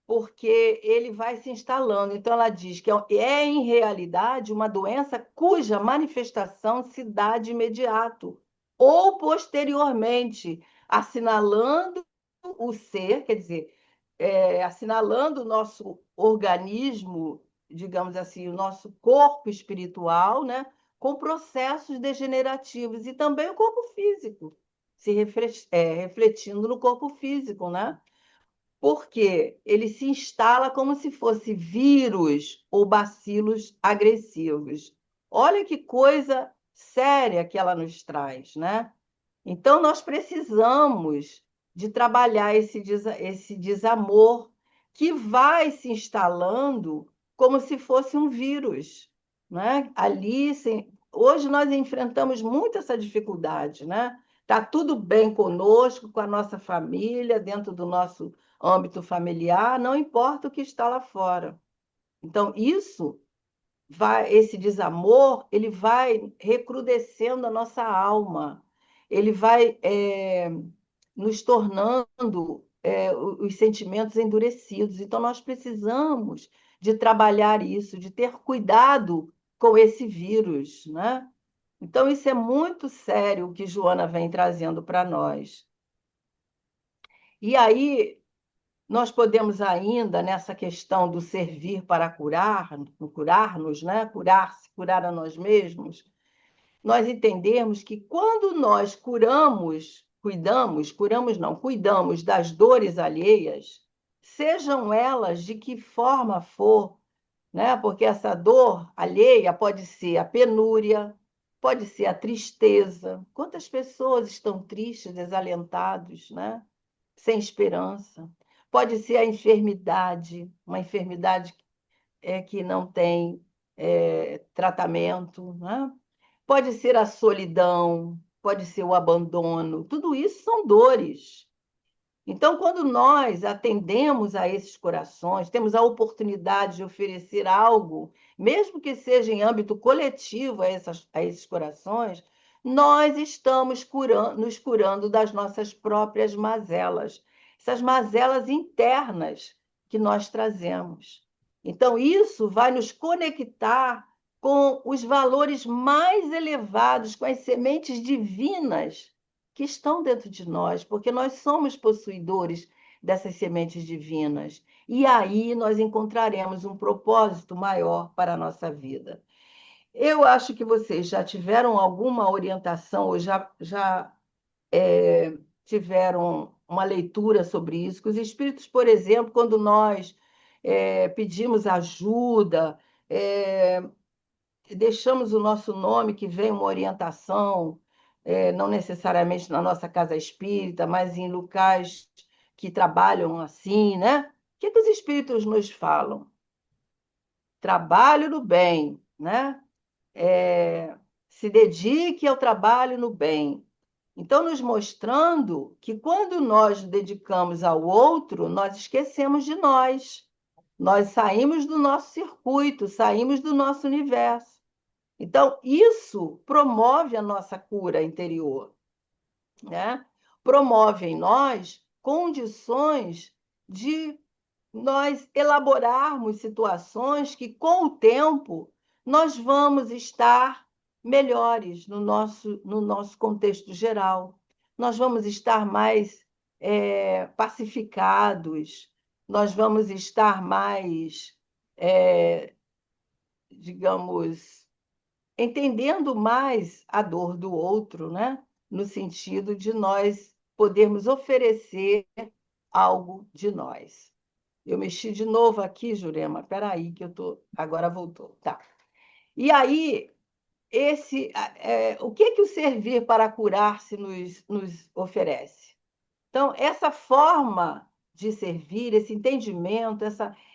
porque ele vai se instalando. Então, ela diz que em realidade, uma doença cuja manifestação se dá de imediato ou posteriormente, assinalando o ser, quer dizer, assinalando o nosso organismo, digamos assim, o nosso corpo espiritual, né, com processos degenerativos, e também o corpo físico, refletindo no corpo físico, né? Porque ele se instala como se fosse vírus ou bacilos agressivos. Olha que coisa séria que ela nos traz, né? Então, nós precisamos de trabalhar esse desamor que vai se instalando como se fosse um vírus, né? Hoje nós enfrentamos muito essa dificuldade, né? Tá tudo bem conosco, com a nossa família, dentro do nosso âmbito familiar, não importa o que está lá fora. Então, esse desamor, ele vai recrudescendo a nossa alma, ele vai nos tornando os sentimentos endurecidos. Então, nós precisamos de trabalhar isso, de ter cuidado com esse vírus, né? Então, isso é muito sério o que Joana vem trazendo para nós. E aí, nós podemos ainda, nessa questão do servir para curar-nos, né? Curar-se, curar a nós mesmos, nós entendemos que quando nós cuidamos das dores alheias, sejam elas de que forma for, né? Porque essa dor alheia pode ser a penúria, pode ser a tristeza. Quantas pessoas estão tristes, desalentados, né? Sem esperança. Pode ser a enfermidade, uma enfermidade que não tem tratamento, né? Pode ser a solidão, pode ser o abandono, tudo isso são dores. Então, quando nós atendemos a esses corações, temos a oportunidade de oferecer algo, mesmo que seja em âmbito coletivo a esses corações, nós estamos nos curando das nossas próprias mazelas, essas mazelas internas que nós trazemos. Então, isso vai nos conectar com os valores mais elevados, com as sementes divinas que estão dentro de nós, porque nós somos possuidores dessas sementes divinas. E aí nós encontraremos um propósito maior para a nossa vida. Eu acho que vocês já tiveram alguma orientação, ou já tiveram uma leitura sobre isso, que os espíritos, por exemplo, quando nós pedimos ajuda, é, deixamos o nosso nome, que vem uma orientação, não necessariamente na nossa casa espírita, mas em locais que trabalham assim, né? O que os espíritos nos falam? Trabalho no bem, né? É, se dedique ao trabalho no bem. Então, nos mostrando que quando nós nos dedicamos ao outro, nós esquecemos de nós. Nós saímos do nosso circuito, saímos do nosso universo. Então, isso promove a nossa cura interior, né? Promove em nós condições de nós elaborarmos situações que, com o tempo, nós vamos estar melhores no nosso contexto geral. Nós vamos estar mais pacificados, nós vamos estar mais, digamos, entendendo mais a dor do outro, né? No sentido de nós podermos oferecer algo de nós. Eu mexi de novo aqui, Jurema. Espera aí, que eu tô. Agora voltou. Tá. E aí, o que que o servir para curar-se nos oferece? Então, essa forma de servir, esse entendimento,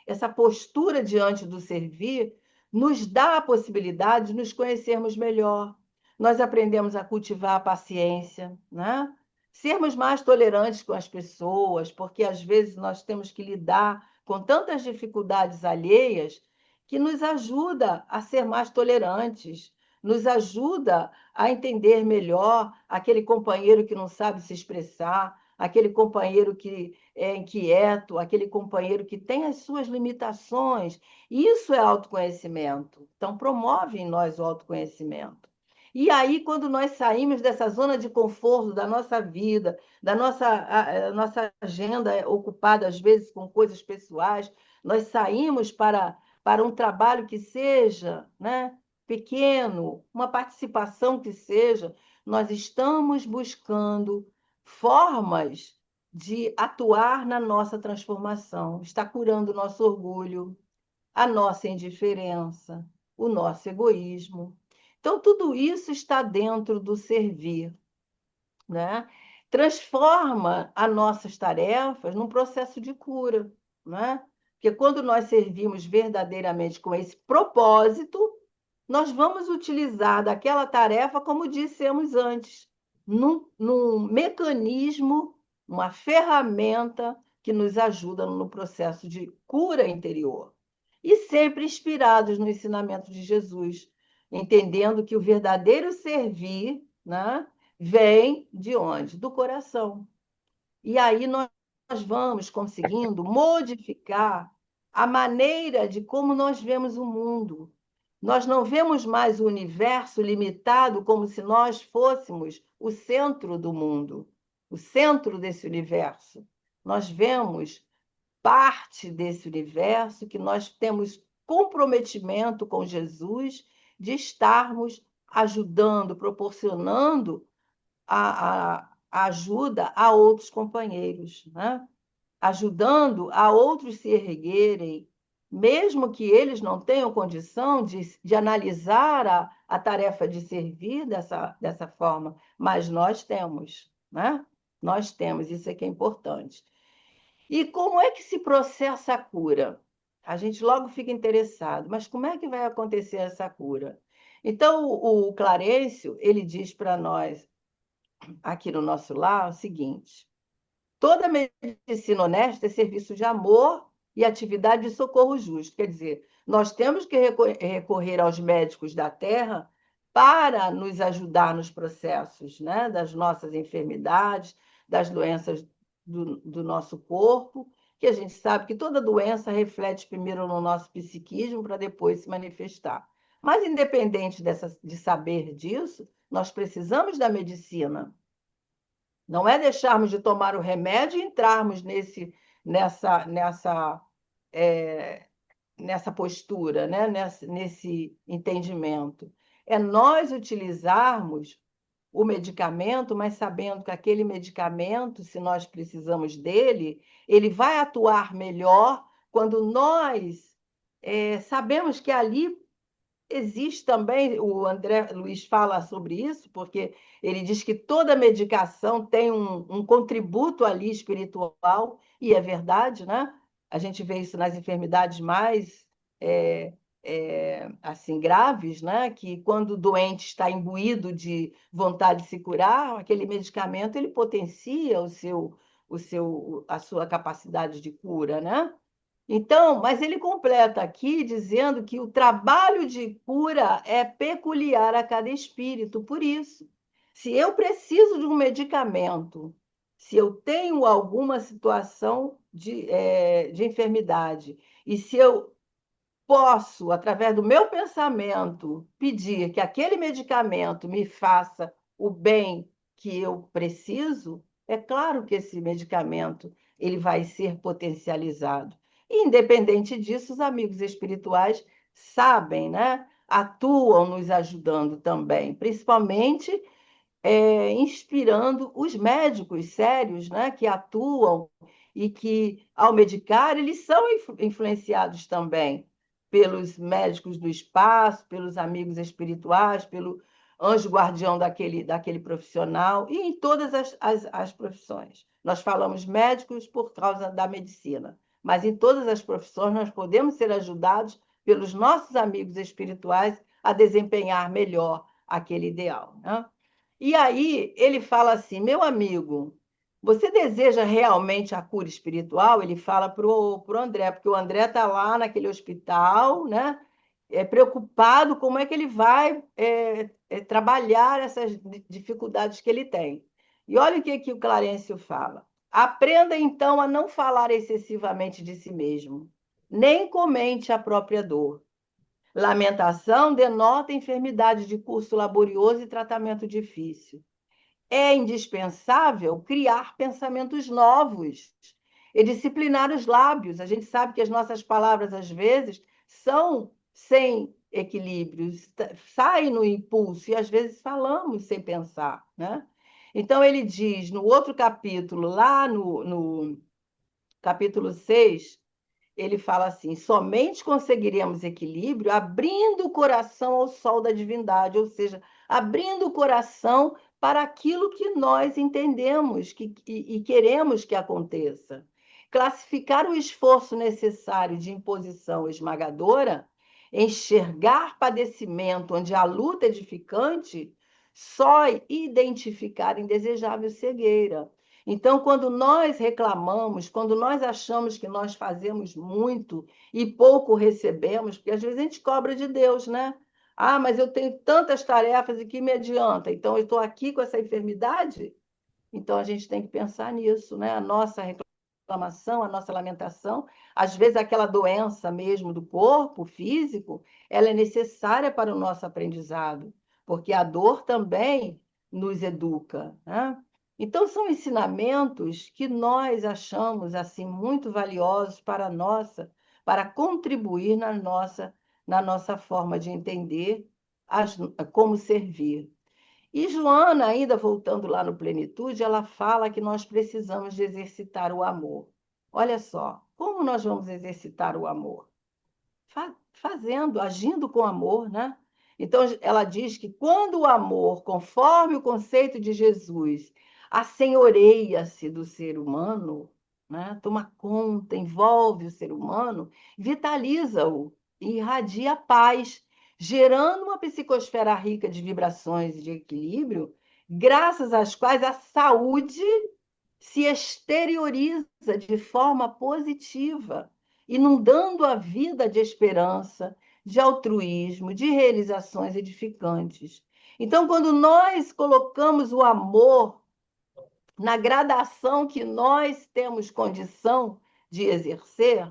essa postura diante do servir, nos dá a possibilidade de nos conhecermos melhor. Nós aprendemos a cultivar a paciência, né? Sermos mais tolerantes com as pessoas, porque às vezes nós temos que lidar com tantas dificuldades alheias que nos ajuda a ser mais tolerantes, nos ajuda a entender melhor aquele companheiro que não sabe se expressar, aquele companheiro que é inquieto, aquele companheiro que tem as suas limitações. Isso é autoconhecimento. Então, promove em nós o autoconhecimento. E aí, quando nós saímos dessa zona de conforto da nossa vida, da nossa agenda ocupada, às vezes, com coisas pessoais, nós saímos para um trabalho que seja, né, pequeno, uma participação que seja, nós estamos buscando formas de atuar na nossa transformação. Está curando o nosso orgulho, a nossa indiferença, o nosso egoísmo. Então, tudo isso está dentro do servir, né? Transforma as nossas tarefas num processo de cura, né? Porque quando nós servimos verdadeiramente com esse propósito, nós vamos utilizar daquela tarefa, como dissemos antes, num mecanismo, uma ferramenta que nos ajuda no processo de cura interior. E sempre inspirados no ensinamento de Jesus, entendendo que o verdadeiro servir, né, vem de onde? Do coração. E aí nós vamos conseguindo modificar a maneira de como nós vemos o mundo. Nós não vemos mais o universo limitado como se nós fôssemos o centro do mundo, o centro desse universo. Nós vemos parte desse universo que nós temos comprometimento com Jesus de estarmos ajudando, proporcionando a ajuda a outros companheiros, né? Ajudando a outros se erguerem, mesmo que eles não tenham condição de analisar a tarefa de servir dessa forma, mas nós temos, né? Nós temos, isso é que é importante. E como é que se processa a cura? A gente logo fica interessado, mas como é que vai acontecer essa cura? Então, o Clarencio, ele diz para nós, aqui no nosso lar, o seguinte: toda medicina honesta é serviço de amor e atividade de socorro justo. Quer dizer, nós temos que recorrer aos médicos da terra para nos ajudar nos processos, né, das nossas enfermidades, das doenças do nosso corpo, que a gente sabe que toda doença reflete primeiro no nosso psiquismo para depois se manifestar. Mas, independente de saber disso, nós precisamos da medicina. Não é deixarmos de tomar o remédio e entrarmos nessa, nessa, é, nessa postura, né? Nesse entendimento. É nós utilizarmos o medicamento, mas sabendo que aquele medicamento, se nós precisamos dele, ele vai atuar melhor quando nós sabemos que ali existe também, o André Luiz fala sobre isso, porque ele diz que toda medicação tem um contributo ali espiritual, e é verdade, né? A gente vê isso nas enfermidades mais assim graves, né? Que quando o doente está imbuído de vontade de se curar, aquele medicamento ele potencia a sua capacidade de cura, né? Então, mas ele completa aqui dizendo que o trabalho de cura é peculiar a cada espírito. Por isso, se eu preciso de um medicamento, se eu tenho alguma situação de enfermidade, e se eu posso, através do meu pensamento, pedir que aquele medicamento me faça o bem que eu preciso, é claro que esse medicamento ele vai ser potencializado. Independente disso, os amigos espirituais sabem, né? Atuam nos ajudando também, principalmente inspirando os médicos sérios, né, que atuam e que, ao medicar, eles são influenciados também pelos médicos do espaço, pelos amigos espirituais, pelo anjo guardião daquele profissional, e em todas as profissões. Nós falamos médicos por causa da medicina, mas em todas as profissões nós podemos ser ajudados pelos nossos amigos espirituais a desempenhar melhor aquele ideal, né? E aí ele fala assim, meu amigo, você deseja realmente a cura espiritual? Ele fala pro André, porque o André está lá naquele hospital, né? Preocupado como é que ele vai trabalhar essas dificuldades que ele tem. E olha o que o Clarencio fala. Aprenda então a não falar excessivamente de si mesmo, nem comente a própria dor. Lamentação denota enfermidade de curso laborioso e tratamento difícil. É indispensável criar pensamentos novos e disciplinar os lábios. A gente sabe que as nossas palavras, às vezes, são sem equilíbrio, saem no impulso e, às vezes, falamos sem pensar, né? Então, ele diz no outro capítulo, lá no capítulo 6, ele fala assim: somente conseguiremos equilíbrio abrindo o coração ao sol da divindade, ou seja, abrindo o coração para aquilo que nós entendemos e queremos que aconteça. Classificar o esforço necessário de imposição esmagadora, enxergar padecimento onde a luta é edificante, só identificar indesejável cegueira. Então, quando nós reclamamos, quando nós achamos que nós fazemos muito e pouco recebemos, porque às vezes a gente cobra de Deus, né? Ah, mas eu tenho tantas tarefas e que me adianta? Então, eu estou aqui com essa enfermidade? Então, a gente tem que pensar nisso, né? A nossa reclamação, a nossa lamentação, às vezes aquela doença mesmo do corpo físico, ela é necessária para o nosso aprendizado, porque a dor também nos educa, né? Então, são ensinamentos que nós achamos assim muito valiosos para a nossa, para contribuir na nossa forma de entender como servir. E Joana, ainda voltando lá no Plenitude, ela fala que nós precisamos de exercitar o amor. Olha só, como nós vamos exercitar o amor? Fazendo, agindo com amor, né? Então, ela diz que quando o amor, conforme o conceito de Jesus, assenhoreia-se do ser humano, né? Toma conta, envolve o ser humano, vitaliza-o e irradia paz, gerando uma psicosfera rica de vibrações e de equilíbrio, graças às quais a saúde se exterioriza de forma positiva, inundando a vida de esperança, de altruísmo, de realizações edificantes. Então, quando nós colocamos o amor na gradação que nós temos condição de exercer,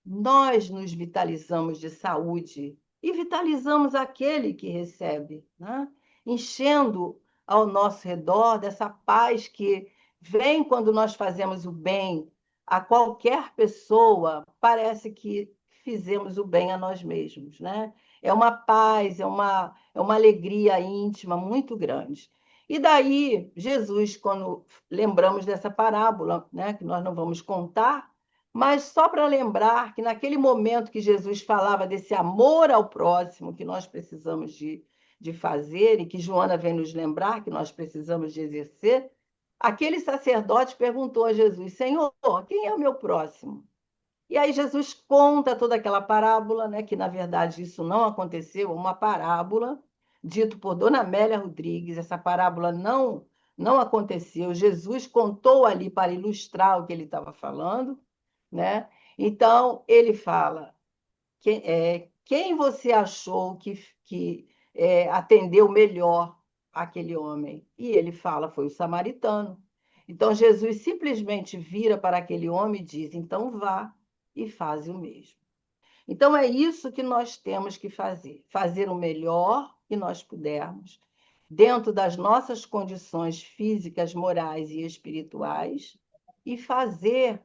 nós nos vitalizamos de saúde e vitalizamos aquele que recebe, né? Enchendo ao nosso redor dessa paz que vem quando nós fazemos o bem a qualquer pessoa, parece que fizemos o bem a nós mesmos, né? É uma paz, é uma alegria íntima muito grande. E daí, Jesus, quando lembramos dessa parábola, né, que nós não vamos contar, mas só para lembrar que naquele momento que Jesus falava desse amor ao próximo que nós precisamos de fazer e que Joana vem nos lembrar que nós precisamos de exercer, aquele sacerdote perguntou a Jesus: Senhor, quem é o meu próximo? E aí Jesus conta toda aquela parábola, né, que na verdade isso não aconteceu, é uma parábola dito por Dona Amélia Rodrigues. Essa parábola não aconteceu. Jesus contou ali para ilustrar o que ele estava falando, né? Então ele fala: quem você achou que atendeu melhor aquele homem? E ele fala: foi o samaritano. Então Jesus simplesmente vira para aquele homem e diz: então vá e faz o mesmo. Então é isso que nós temos que fazer: fazer o melhor que nós pudermos, dentro das nossas condições físicas, morais e espirituais, e fazer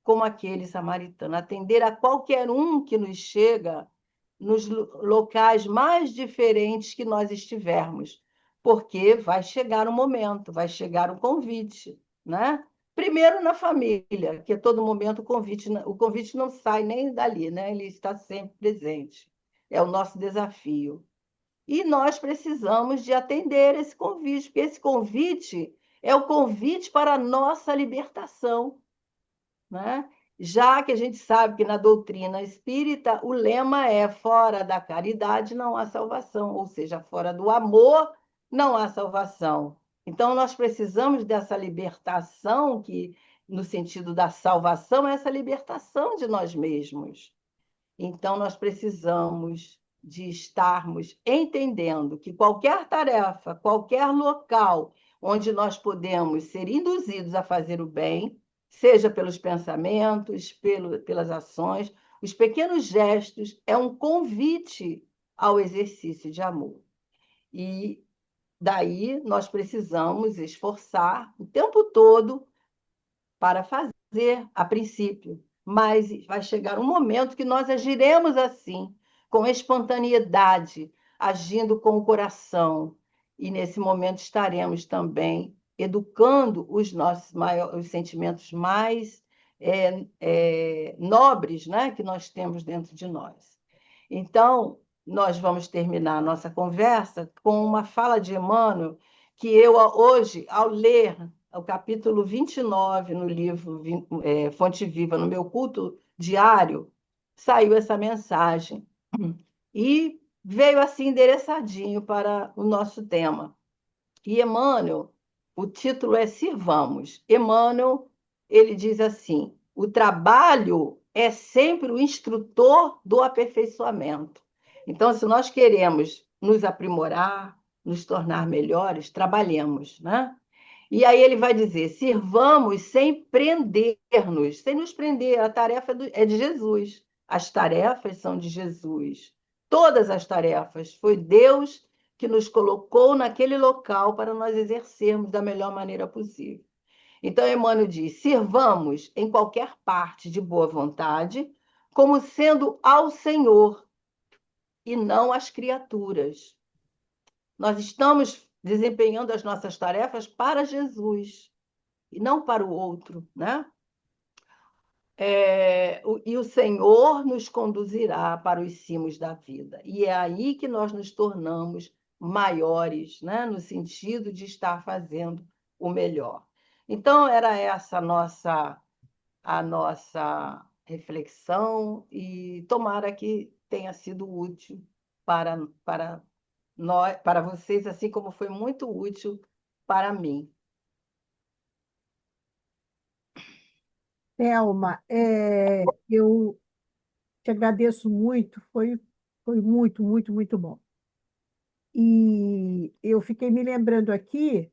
como aquele samaritano, atender a qualquer um que nos chega nos locais mais diferentes que nós estivermos, porque vai chegar um momento, vai chegar um convite, né? Primeiro na família, que a todo momento o convite não sai nem dali, né? Ele está sempre presente. É o nosso desafio. E nós precisamos de atender esse convite, porque esse convite é o convite para a nossa libertação, né? Já que a gente sabe que na doutrina espírita o lema é fora da caridade não há salvação, ou seja, fora do amor não há salvação. Então nós precisamos dessa libertação que, no sentido da salvação, é essa libertação de nós mesmos. Então nós precisamos de estarmos entendendo que qualquer tarefa, qualquer local onde nós podemos ser induzidos a fazer o bem, seja pelos pensamentos, pelas ações, os pequenos gestos, é um convite ao exercício de amor. E daí nós precisamos esforçar o tempo todo para fazer, a princípio, mas vai chegar um momento que nós agiremos assim, com espontaneidade, agindo com o coração, e nesse momento estaremos também educando os nossos os sentimentos mais nobres, né, que nós temos dentro de nós. Então, nós vamos terminar a nossa conversa com uma fala de Emmanuel, que eu, hoje, ao ler o capítulo 29 no livro Fonte Viva, no meu culto diário, saiu essa mensagem. E veio assim endereçadinho para o nosso tema. E Emmanuel, o título é Sirvamos. Emmanuel, ele diz assim: o trabalho é sempre o instrutor do aperfeiçoamento. Então, se nós queremos nos aprimorar, nos tornar melhores, trabalhemos, né? E aí ele vai dizer: sirvamos sem prender-nos, sem nos prender. A tarefa é de Jesus. As tarefas são de Jesus. Todas as tarefas. Foi Deus que nos colocou naquele local para nós exercermos da melhor maneira possível. Então, Emmanuel diz: sirvamos em qualquer parte de boa vontade, como sendo ao Senhor e não às criaturas. Nós estamos desempenhando as nossas tarefas para Jesus e não para o outro, né? E o Senhor nos conduzirá para os cimos da vida. E é aí que nós nos tornamos maiores, né? No sentido de estar fazendo o melhor. Então, era essa a nossa reflexão, e tomara que tenha sido útil para nós, para vocês, assim como foi muito útil para mim. Thelma, eu te agradeço muito, foi muito, muito, muito bom. E eu fiquei me lembrando aqui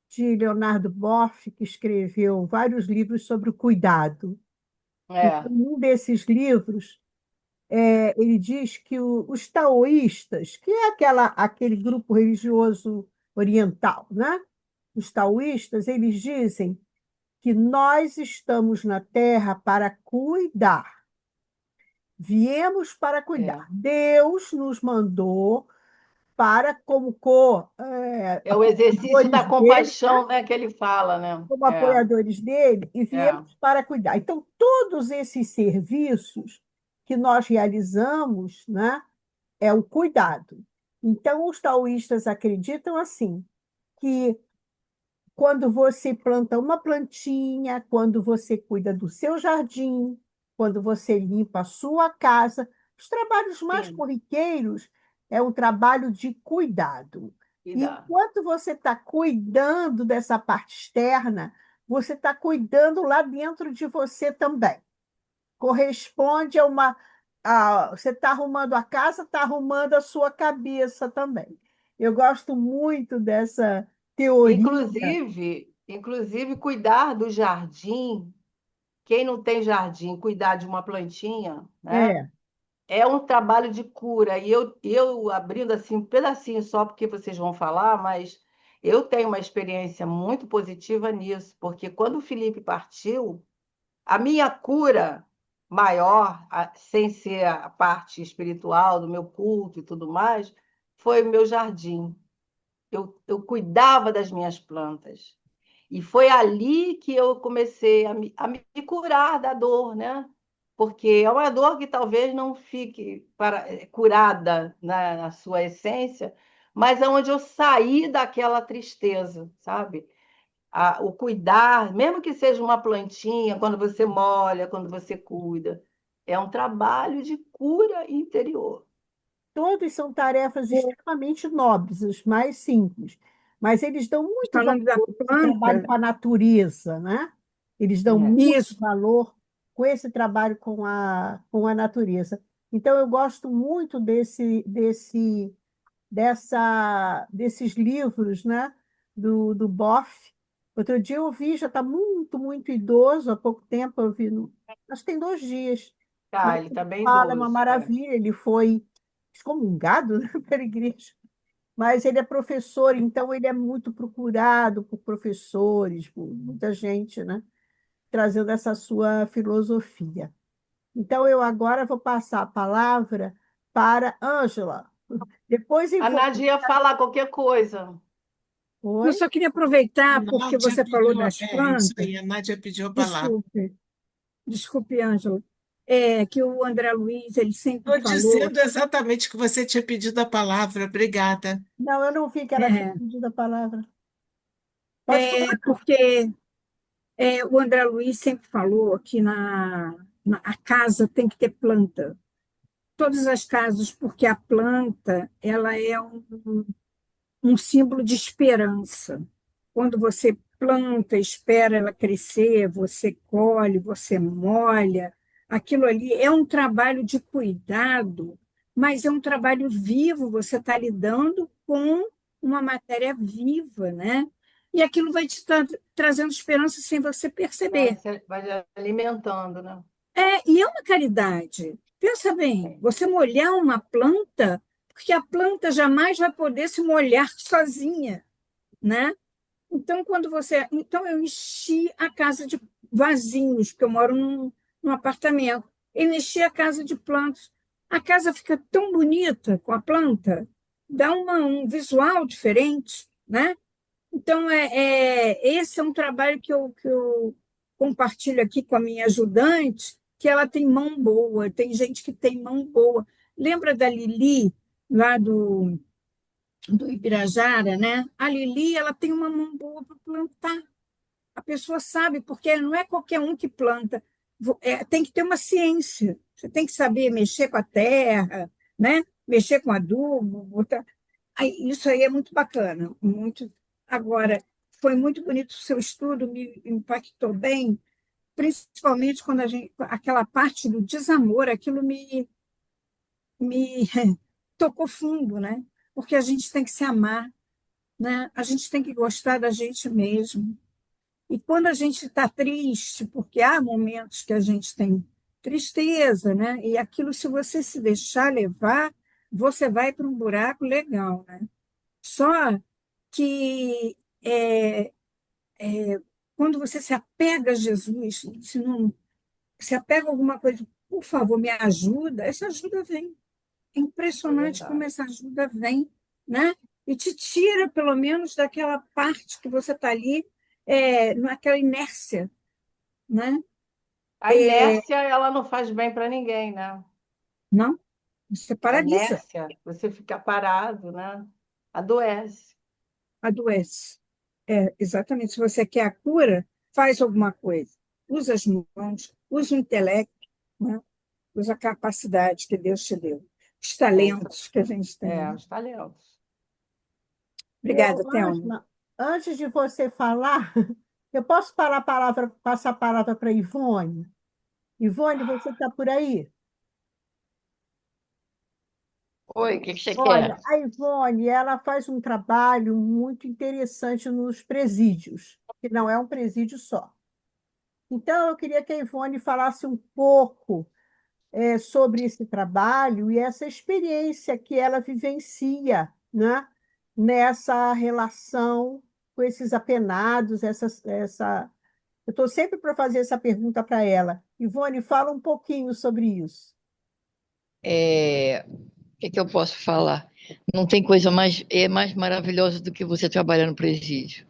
de Leonardo Boff, que escreveu vários livros sobre o cuidado. É, Então, um desses livros, ele diz que os taoístas, que é aquele grupo religioso oriental, né? Os taoístas, eles dizem que nós estamos na Terra para cuidar. Viemos para é, cuidar. Deus nos mandou para como co, É o exercício da apoiadores dele, compaixão, né, que ele fala, né? como apoiadores dele, e É, viemos para cuidar. Então, todos esses serviços que nós realizamos, né, é o cuidado. Então, os taoístas acreditam assim, que quando você planta uma plantinha, quando você cuida do seu jardim, quando você limpa a sua casa, os trabalhos mais sim, corriqueiros é um trabalho de cuidado. E cuidar. enquanto você está cuidando dessa parte externa, você está cuidando lá dentro de você também. Corresponde a uma. Você está arrumando a casa, está arrumando a sua cabeça também. Eu gosto muito dessa teoria. Inclusive cuidar do jardim, quem não tem jardim, cuidar de uma plantinha, né? É, É um trabalho de cura. E eu abrindo assim um pedacinho só porque vocês vão falar, mas eu tenho uma experiência muito positiva nisso, porque quando o Felipe partiu, a minha cura maior, sem ser a parte espiritual do meu culto e tudo mais, foi o meu jardim. Eu cuidava das minhas plantas. E foi ali que eu comecei a me curar da dor, né? Porque é uma dor que talvez não fique curada na sua essência, mas é onde eu saí daquela tristeza, sabe? O cuidar, mesmo que seja uma plantinha, quando você molha, quando você cuida, é um trabalho de cura interior. todos são tarefas extremamente nobres, os mais simples, mas eles dão muito valor Falando da a esse trabalho planta, com a natureza, né? Eles dão É. muito isso, valor com esse trabalho com a natureza. Então, eu gosto muito desses livros, né? Do Boff. Outro dia eu vi, já está muito, muito idoso, há pouco tempo eu vi, acho que tem 2 dias, mas Ah, ele está ele bem fala, é uma idoso. É. maravilha, ele foi excomungado, né, pela igreja, mas ele é professor, então ele é muito procurado por professores, por muita gente, né? Trazendo essa sua filosofia. Então, eu agora vou passar a palavra para Ângela. Depois eu A vou. Nadia ia falar qualquer coisa. eu Oi? só queria A aproveitar porque Nádia você falou pediu, das é isso plantas. aí, a Nádia pediu a palavra. Desculpe, desculpe, Ângela. Que o André Luiz ele sempre Estou falou. dizendo exatamente que você tinha pedido a palavra. Obrigada. Não, eu não vi que ela tinha é, pedido a palavra. Pode falar? Porque o André Luiz sempre falou que a casa tem que ter planta. Todas as casas, porque a planta ela é um símbolo de esperança. Quando você planta, espera ela crescer, você colhe, você molha, aquilo ali é um trabalho de cuidado, mas é um trabalho vivo, você está lidando com uma matéria viva, né? E aquilo vai te trazendo esperança sem você perceber. Vai alimentando, né? E é uma caridade. Pensa bem, É. você molhar uma planta, porque a planta jamais vai poder se molhar sozinha, né? Então eu enchi a casa de vasinhos, porque eu moro num apartamento. Eu enchi a casa de plantas. A casa fica tão bonita com a planta, dá um visual diferente, né? Então, esse é um trabalho que eu compartilho aqui com a minha ajudante, que ela tem mão boa, tem gente que tem mão boa. Lembra da Lili, lá do Ibirajara, né? A Lili, ela tem uma mão boa para plantar. A pessoa sabe, porque não é qualquer um que planta. Tem que ter uma ciência. Você tem que saber mexer com a terra, né? Mexer com adubo, botar. Isso aí é muito bacana, muito. Agora, foi muito bonito o seu estudo, me impactou bem, principalmente quando aquela parte do desamor, aquilo me tocou fundo, né? Porque a gente tem que se amar, né? A gente tem que gostar da gente mesmo. E quando a gente está triste, porque há momentos que a gente tem tristeza, né? E aquilo, se você se deixar levar, você vai para um buraco legal, né? Só que quando você se apega a Jesus, se não se apega a alguma coisa, por favor, me ajuda, essa ajuda vem. É É impressionante como verdade. essa ajuda vem. né? E te tira, pelo menos, daquela parte que você está ali, naquela inércia, né? A inércia, ela não faz bem para ninguém, né? Não? Você A paralisa, inércia, você fica parado, né? Adoece. adoece. Exatamente. Se você quer a cura, faz alguma coisa. Usa as mãos, usa o intelecto, né? Usa a capacidade que Deus te deu, os É, isso, talentos que a gente tem, né? os talentos. Obrigada, Thelma. Ângela, antes de você falar, eu posso passar a palavra para Ivone? Ivone, você está por aí? Oi, o que que você Olha, quer? a Ivone, ela faz um trabalho muito interessante nos presídios, que não é um presídio só. Então, eu queria que a Ivone falasse um pouco sobre esse trabalho e essa experiência que ela vivencia, né, nessa relação com esses apenados, Eu estou sempre para fazer essa pergunta para ela. Ivone, fala um pouquinho sobre isso. O que que eu posso falar? Não tem coisa mais maravilhosa do que você trabalhar no presídio.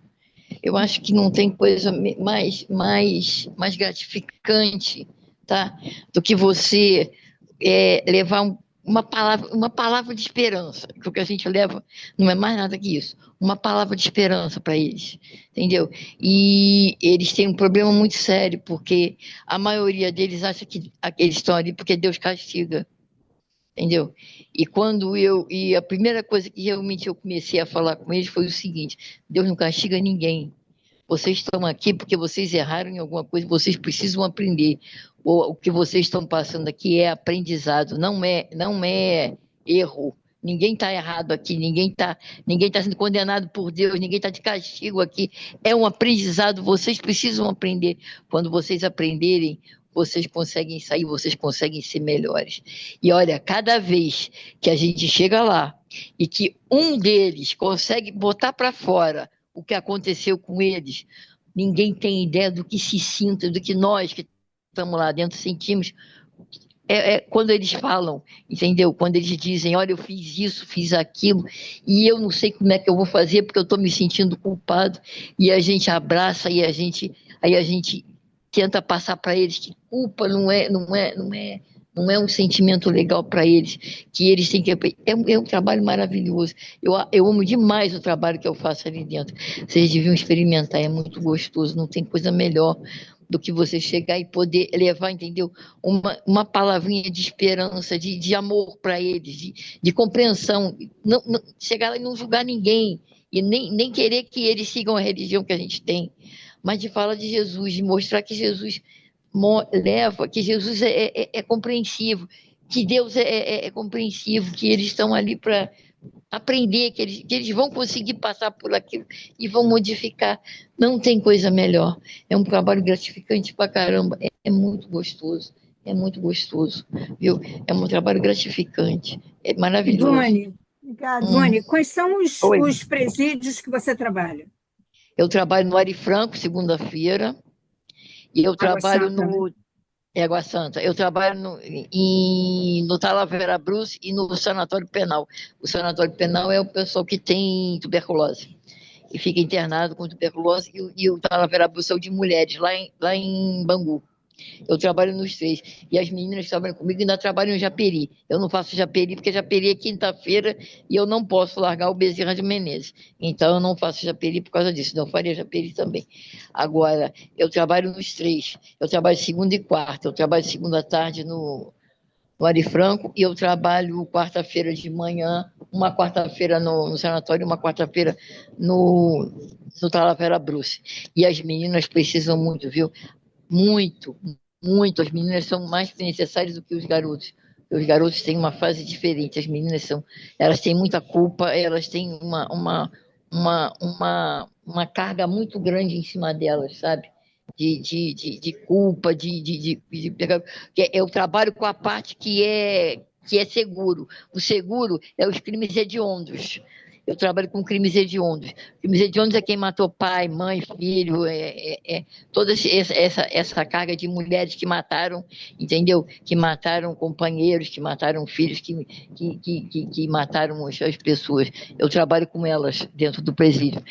Eu acho que não tem coisa mais gratificante, tá? Do que você levar uma palavra de esperança. Que o que a gente leva não é mais nada que isso. Uma palavra de esperança para eles, entendeu? E eles têm um problema muito sério, porque a maioria deles acha que eles estão ali porque Deus castiga. Entendeu? E a primeira coisa que realmente eu comecei a falar com eles foi o seguinte: Deus não castiga ninguém. Vocês estão aqui porque vocês erraram em alguma coisa, vocês precisam aprender. O que vocês estão passando aqui é aprendizado, não é erro. Ninguém está errado aqui, ninguém tá sendo condenado por Deus, ninguém está de castigo aqui. É um aprendizado, vocês precisam aprender. Quando vocês aprenderem, vocês conseguem sair, vocês conseguem ser melhores. E olha, cada vez que a gente chega lá e que um deles consegue botar para fora o que aconteceu com eles, ninguém tem ideia do que se sinta, do que nós que estamos lá dentro sentimos. Quando eles falam, entendeu? Quando eles dizem, olha, eu fiz isso, fiz aquilo, e eu não sei como é que eu vou fazer porque eu estou me sentindo culpado, e a gente abraça aí a gente tenta passar para eles que culpa não é um sentimento legal para eles, que eles têm que. É um trabalho maravilhoso. Eu amo demais o trabalho que eu faço ali dentro. Vocês deviam experimentar, é muito gostoso, não tem coisa melhor do que você chegar e poder levar, entendeu? Uma palavrinha de esperança, de amor para eles, de compreensão. Chegar lá e não julgar ninguém, e nem querer que eles sigam a religião que a gente tem, mas de falar de Jesus, de mostrar que Jesus leva, que Jesus é compreensivo, que Deus é compreensivo, que eles estão ali para aprender, que eles vão conseguir passar por aquilo e vão modificar. Não tem coisa melhor. É um trabalho gratificante pra caramba. É muito gostoso, viu? É um trabalho gratificante. É maravilhoso. Ivone, Obrigada. Ivone, quais são os, Oi. os presídios que você trabalha? Eu trabalho no Ari Franco, segunda-feira, e eu Água trabalho Santa, né? no Água Santa. Eu trabalho no Talavera Bruce e no Sanatório Penal. O Sanatório Penal é o pessoal que tem tuberculose, que fica internado com tuberculose, e o Talavera Bruce é o de mulheres, lá em Bangu. Eu trabalho nos três. E as meninas que trabalham comigo ainda trabalham em Japeri. Eu não faço Japeri porque Japeri é quinta-feira e eu não posso largar o Bezerra de Menezes. Então eu não faço Japeri por causa disso. Não faria Japeri também. Agora, eu trabalho nos três. Eu trabalho segunda e quarta. Eu trabalho segunda à tarde no Ari Franco e eu trabalho quarta-feira de manhã, uma quarta-feira no sanatório e uma quarta-feira no, no Talavera Bruce. E as meninas precisam muito, viu? Muito, muito. As meninas são mais necessárias do que os garotos. Os garotos têm uma fase diferente. Elas têm muita culpa, elas têm uma carga muito grande em cima delas, sabe? De culpa, eu trabalho com a parte que é seguro. O seguro é os crimes hediondos. Eu trabalho com crimes hediondos. Crimes hediondos é quem matou pai, mãe, filho, toda essa carga de mulheres que mataram, entendeu? Que mataram companheiros, que mataram filhos, que mataram as pessoas. Eu trabalho com elas dentro do presídio,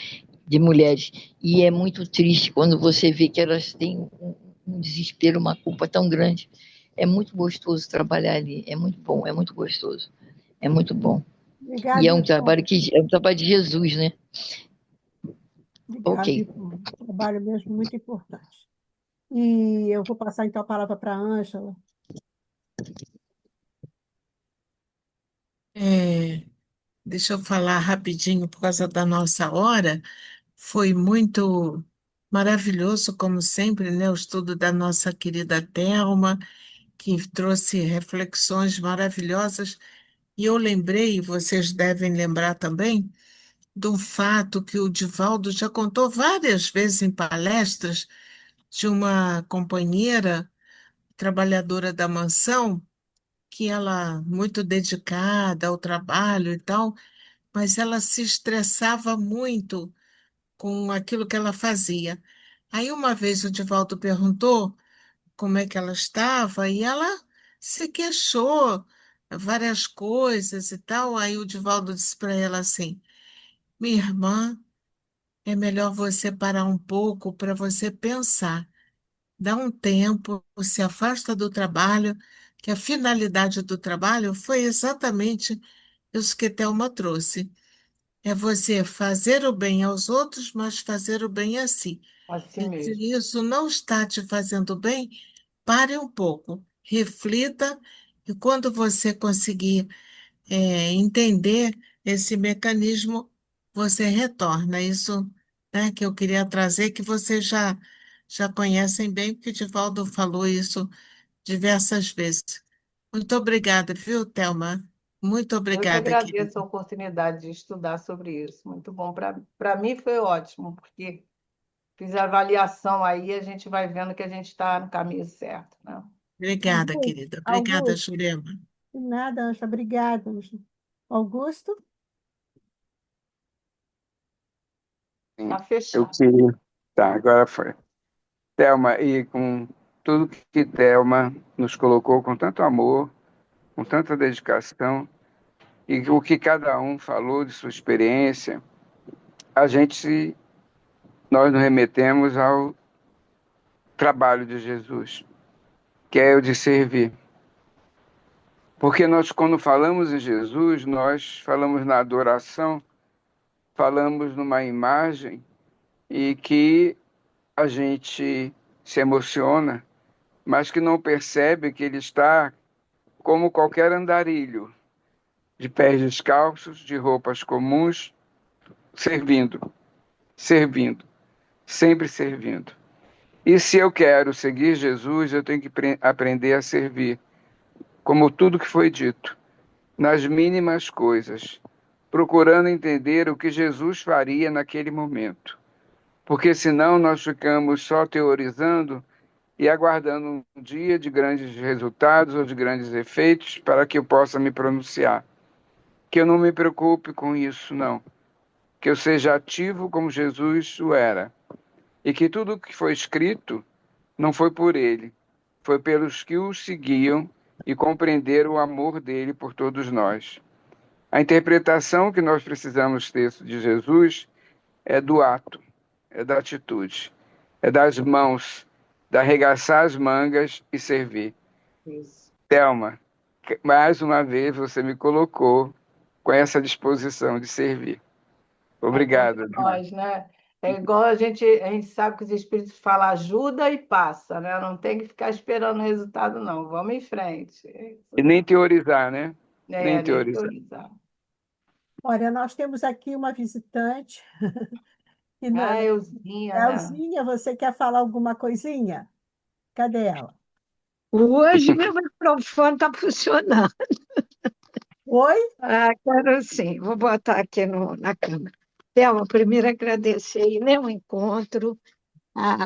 de mulheres. E é muito triste quando você vê que elas têm um desespero, uma culpa tão grande. É muito gostoso trabalhar ali, é muito bom, é muito gostoso, é muito bom. E Obrigada, é um Ivone. trabalho é um trabalho de Jesus, né? Ok. Obrigada, Ivone. Trabalho mesmo muito importante. E eu vou passar então a palavra para a Ângela. É, deixa eu falar rapidinho por causa da nossa hora. Foi muito maravilhoso, como sempre, né, o estudo da nossa querida Thelma, que trouxe reflexões maravilhosas. E eu lembrei, vocês devem lembrar também, de um fato que o Divaldo já contou várias vezes em palestras de uma companheira trabalhadora da mansão, que ela muito dedicada ao trabalho e tal, mas ela se estressava muito com aquilo que ela fazia. Aí uma vez o Divaldo perguntou como é que ela estava e ela se queixou várias coisas e tal. Aí o Divaldo disse para ela assim: minha irmã, é melhor você parar um pouco para você pensar. Dá um tempo, se afasta do trabalho, que a finalidade do trabalho foi exatamente isso que Thelma trouxe. É você fazer o bem aos outros, mas fazer o bem a si. Assim E se mesmo. isso não está te fazendo bem, pare um pouco, reflita, e quando você conseguir entender esse mecanismo, você retorna. Isso, né, que eu queria trazer, que vocês já conhecem bem, porque o Divaldo falou isso diversas vezes. Muito obrigada, viu, Thelma? Muito Eu que obrigada, agradeço querida. a oportunidade de estudar sobre isso. Muito bom. Para mim foi ótimo, porque fiz a avaliação aí e a gente vai vendo que a gente está no caminho certo, né? Obrigada, Augusto, querida. Obrigada, Augusto, Jurema. de nada, Ângela. Obrigada, Ângela. Augusto? Sim, Está eu fechado. queria. Tá, agora foi. Thelma, e com tudo que Thelma nos colocou com tanto amor, com tanta dedicação, e o que cada um falou de sua experiência, a gente, nós nos remetemos ao trabalho de Jesus, que é o de servir. Porque nós, quando falamos em Jesus, nós falamos na adoração, falamos numa imagem e que a gente se emociona, mas que não percebe que ele está como qualquer andarilho, de pés descalços, de roupas comuns, servindo, servindo, sempre servindo. E se eu quero seguir Jesus, eu tenho que aprender a servir, como tudo que foi dito, nas mínimas coisas, procurando entender o que Jesus faria naquele momento. Porque senão nós ficamos só teorizando e aguardando um dia de grandes resultados ou de grandes efeitos para que eu possa me pronunciar. Que eu não me preocupe com isso, não. Que eu seja ativo como Jesus o era. E que tudo o que foi escrito não foi por ele, foi pelos que o seguiam e compreenderam o amor dele por todos nós. A interpretação que nós precisamos ter de Jesus é do ato, é da atitude, é das mãos, de arregaçar as mangas e servir. Isso. Thelma, mais uma vez você me colocou com essa disposição de servir. Cá entre Obrigado. nós, né? É igual a gente sabe que os espíritos falam ajuda e passa, né? Não tem que ficar esperando o resultado, não. Vamos em frente. É isso E nem mesmo. teorizar, né? Nem É, nem teorizar. teorizar. Olha, nós temos aqui uma visitante. Que Ah, Euzinha, né? Elzinha, você quer falar alguma coisinha? Cadê ela? Hoje meu microfone está funcionando. Oi? Ah, quero sim, vou botar aqui na câmera. Thelma, primeiro agradecer aí, né, o encontro,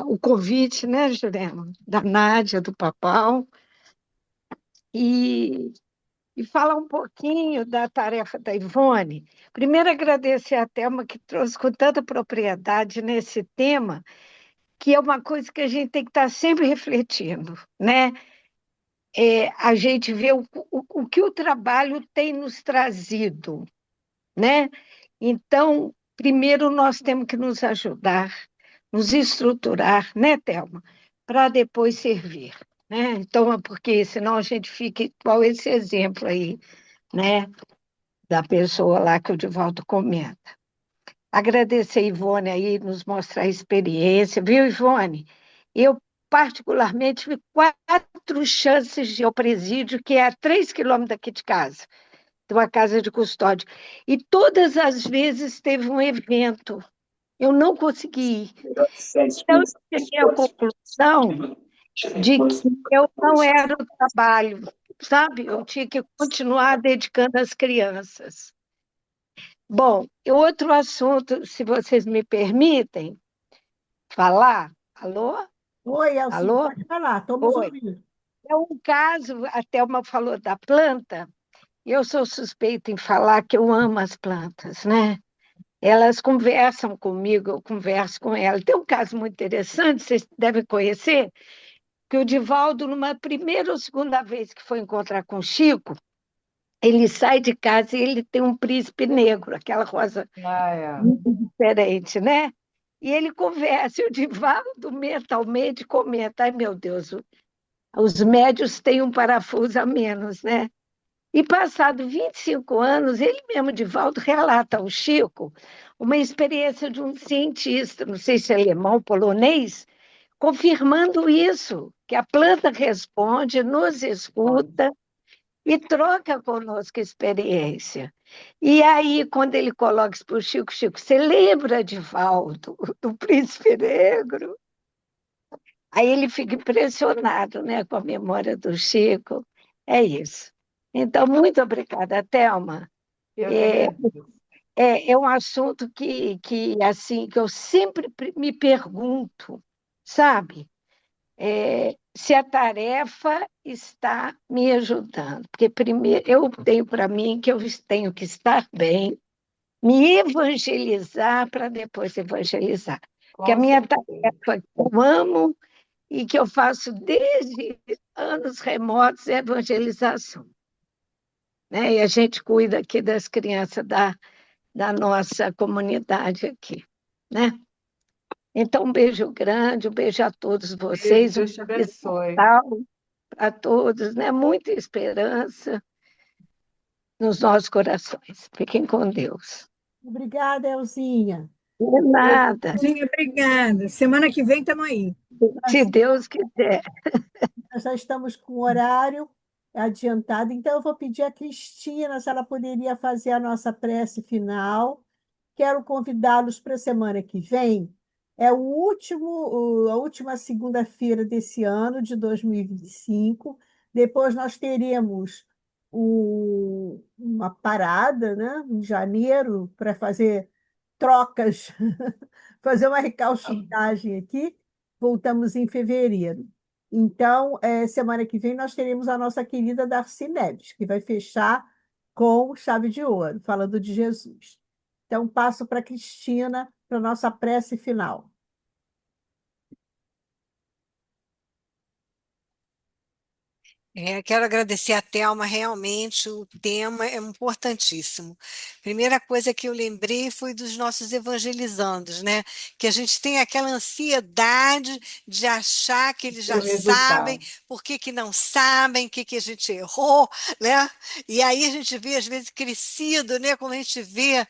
o convite, né, Jurema, da Nádia, do Papal, e e falar um pouquinho da tarefa da Ivone. Primeiro, agradecer a Thelma que trouxe com tanta propriedade nesse tema, que é uma coisa que a gente tem que estar sempre refletindo, né? A gente vê o que o trabalho tem nos trazido, né? Então, primeiro nós temos que nos ajudar, nos estruturar, né, Thelma? Para depois servir, né? Então, porque senão a gente fica igual esse exemplo aí, né? Da pessoa lá que o Divaldo comenta. Agradecer a Ivone aí, nos mostrar a experiência, viu, Ivone? Eu, particularmente, tive 4 chances de ir ao presídio, que é a 3 quilômetros daqui de casa, de uma casa de custódia. E todas as vezes teve um evento. Eu não consegui ir. Então, eu cheguei à conclusão de que eu não era o trabalho, sabe? Eu tinha que continuar dedicando às crianças. Bom, e outro assunto, se vocês me permitem falar. Alô? Oi, Elcinha, Alô? pode falar, estamos Oi. ouvindo. É um caso, a Thelma falou da planta, e eu sou suspeita em falar que eu amo as plantas, né? Elas conversam comigo, eu converso com elas. Tem um caso muito interessante, vocês devem conhecer, que o Divaldo, numa primeira ou segunda vez que foi encontrar com o Chico, ele sai de casa e ele tem um príncipe negro, aquela rosa Ah, é. muito diferente, né? E ele conversa, e o Divaldo mentalmente comenta, ai meu Deus, os médios têm um parafuso a menos, né? E passado 25 anos, ele mesmo, Divaldo, relata ao Chico uma experiência de um cientista, não sei se é alemão, polonês, confirmando isso, que a planta responde, nos escuta e troca conosco experiência. E aí, quando ele coloca isso para o Chico, Chico, você lembra, Divaldo, do Príncipe Negro? Aí ele fica impressionado, né, com a memória do Chico. É isso. Então, muito obrigada, Thelma. Eu que É, agradeço. é um assunto assim, que eu sempre me pergunto, sabe? Se a tarefa está me ajudando. Porque, primeiro, eu tenho para mim que eu tenho que estar bem, me evangelizar para depois evangelizar. Porque a Com minha certeza. tarefa que eu amo e que eu faço desde anos remotos é evangelização. Né? E a gente cuida aqui das crianças da nossa comunidade aqui. Né? Então, um beijo grande, um beijo a todos Beijo, vocês, um Deus te feliz abençoe. Natal a todos, né? Muita esperança nos nossos corações. Fiquem com Deus. Obrigada, Elzinha. De nada, Sim, obrigada. Semana que vem estamos aí. se Deus quiser. Nós já estamos com o horário adiantado, então eu vou pedir a Cristina se ela poderia fazer a nossa prece final. Quero convidá-los para a semana que vem. É a última segunda-feira desse ano, de 2025. Depois nós teremos uma parada, né, em janeiro, para fazer trocas, fazer uma recalchutagem aqui. Voltamos em fevereiro. Então, semana que vem nós teremos a nossa querida Darcy Neves, que vai fechar com chave de ouro, falando de Jesus. Então, passo para a Cristina para a nossa prece final. Quero agradecer a Thelma, realmente o tema é importantíssimo. Primeira coisa que eu lembrei foi dos nossos evangelizandos, né? Que a gente tem aquela ansiedade de achar que eles O já sabem, resultado. por que que não sabem, o que que a gente errou, né? E aí a gente vê, às vezes, crescido, né? Como a gente vê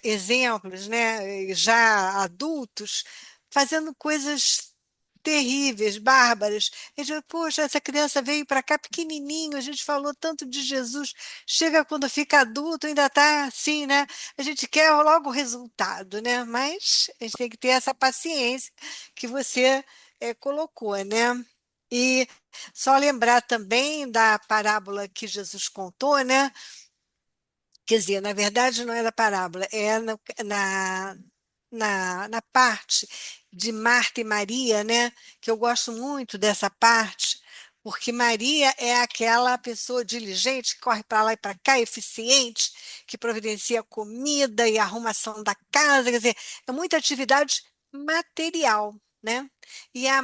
exemplos, né? Já adultos, fazendo coisas terríveis, bárbaras. A gente fala, poxa, essa criança veio para cá pequenininho, a gente falou tanto de Jesus, chega quando fica adulto, ainda está assim, né? A gente quer logo o resultado, né? Mas a gente tem que ter essa paciência que você colocou, né? E só lembrar também da parábola que Jesus contou, né? Quer dizer, na verdade não era parábola, é na parte de Marta e Maria, né? Que eu gosto muito dessa parte, porque Maria é aquela pessoa diligente que corre para lá e para cá, eficiente, que providencia comida e arrumação da casa, quer dizer, é muita atividade material, né? E a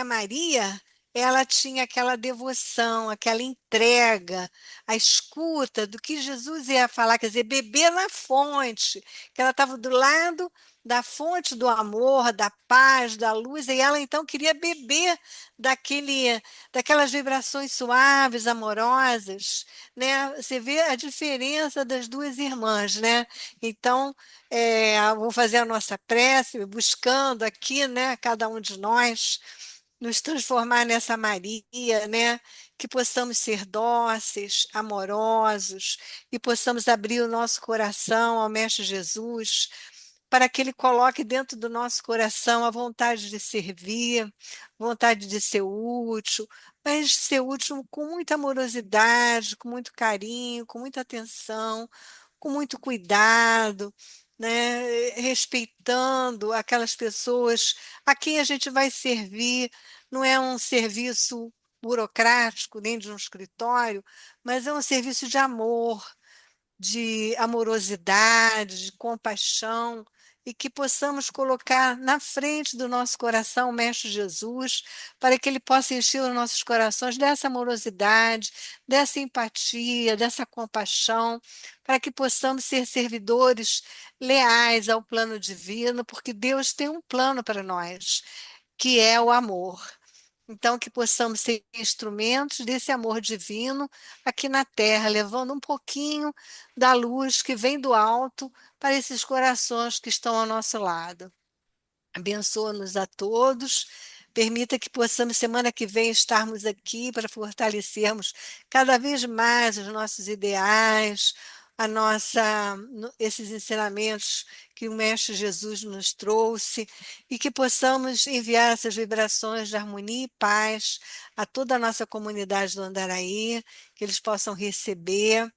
Maria, ela tinha aquela devoção, aquela entrega, a escuta do que Jesus ia falar, quer dizer, beber na fonte, que ela estava do lado da fonte do amor, da paz, da luz, e ela então queria beber daquelas vibrações suaves, amorosas, né? Você vê a diferença das duas irmãs, né? Então, vou fazer a nossa prece, buscando aqui, né, cada um de nós, nos transformar nessa Maria, né? Que possamos ser dóceis, amorosos, e possamos abrir o nosso coração ao Mestre Jesus, para que Ele coloque dentro do nosso coração a vontade de servir, vontade de ser útil, mas de ser útil com muita amorosidade, com muito carinho, com muita atenção, com muito cuidado, né? Respeitando aquelas pessoas a quem a gente vai servir. Não é um serviço burocrático, nem de um escritório, mas é um serviço de amor, de amorosidade, de compaixão, e que possamos colocar na frente do nosso coração o Mestre Jesus, para que ele possa encher os nossos corações dessa amorosidade, dessa empatia, dessa compaixão, para que possamos ser servidores leais ao plano divino, porque Deus tem um plano para nós, que é o amor. Então, que possamos ser instrumentos desse amor divino aqui na Terra, levando um pouquinho da luz que vem do alto para esses corações que estão ao nosso lado. Abençoa-nos a todos. Permita que possamos, semana que vem, estarmos aqui para fortalecermos cada vez mais os nossos ideais, esses ensinamentos que o Mestre Jesus nos trouxe, e que possamos enviar essas vibrações de harmonia e paz a toda a nossa comunidade do Andaraí, que eles possam receber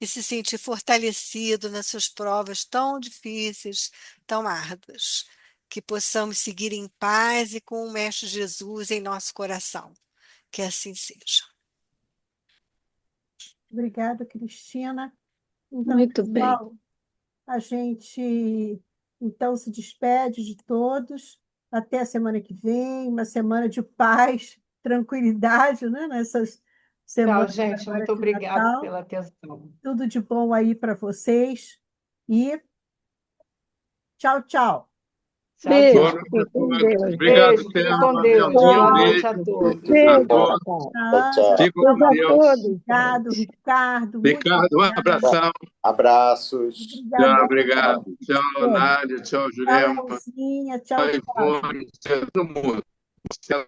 e se sentir fortalecido nas suas provas tão difíceis, tão árduas. Que possamos seguir em paz e com o Mestre Jesus em nosso coração. Que assim seja. Obrigada, Cristina. Então, Muito bem. pessoal, a gente então se despede de todos. Até a semana que vem, uma semana de paz, tranquilidade, né? Nessas Tchau, semanas gente. agora Muito de obrigada Natal. pela atenção. Tudo de bom aí para vocês. E tchau, tchau. Tchau, Beijo, tchau. fique com Deus. Obrigado, Beijo, fique com Thelma. Deus. Beldinho, Boa um noite beijo a todos. a Beijo, todos. papai. Anja, Fico Beijo com a Deus. todos. obrigado, Ricardo. Muito Ricardo, um obrigada. abração. Abraços. Tchau, Obrigadão, obrigado. Tchau, todos. Nádia. Tchau, Tchau, Jurema. Elzinha. Tchau, Tchau, tchau. Ivone. Tchau, todo mundo. Pessoal.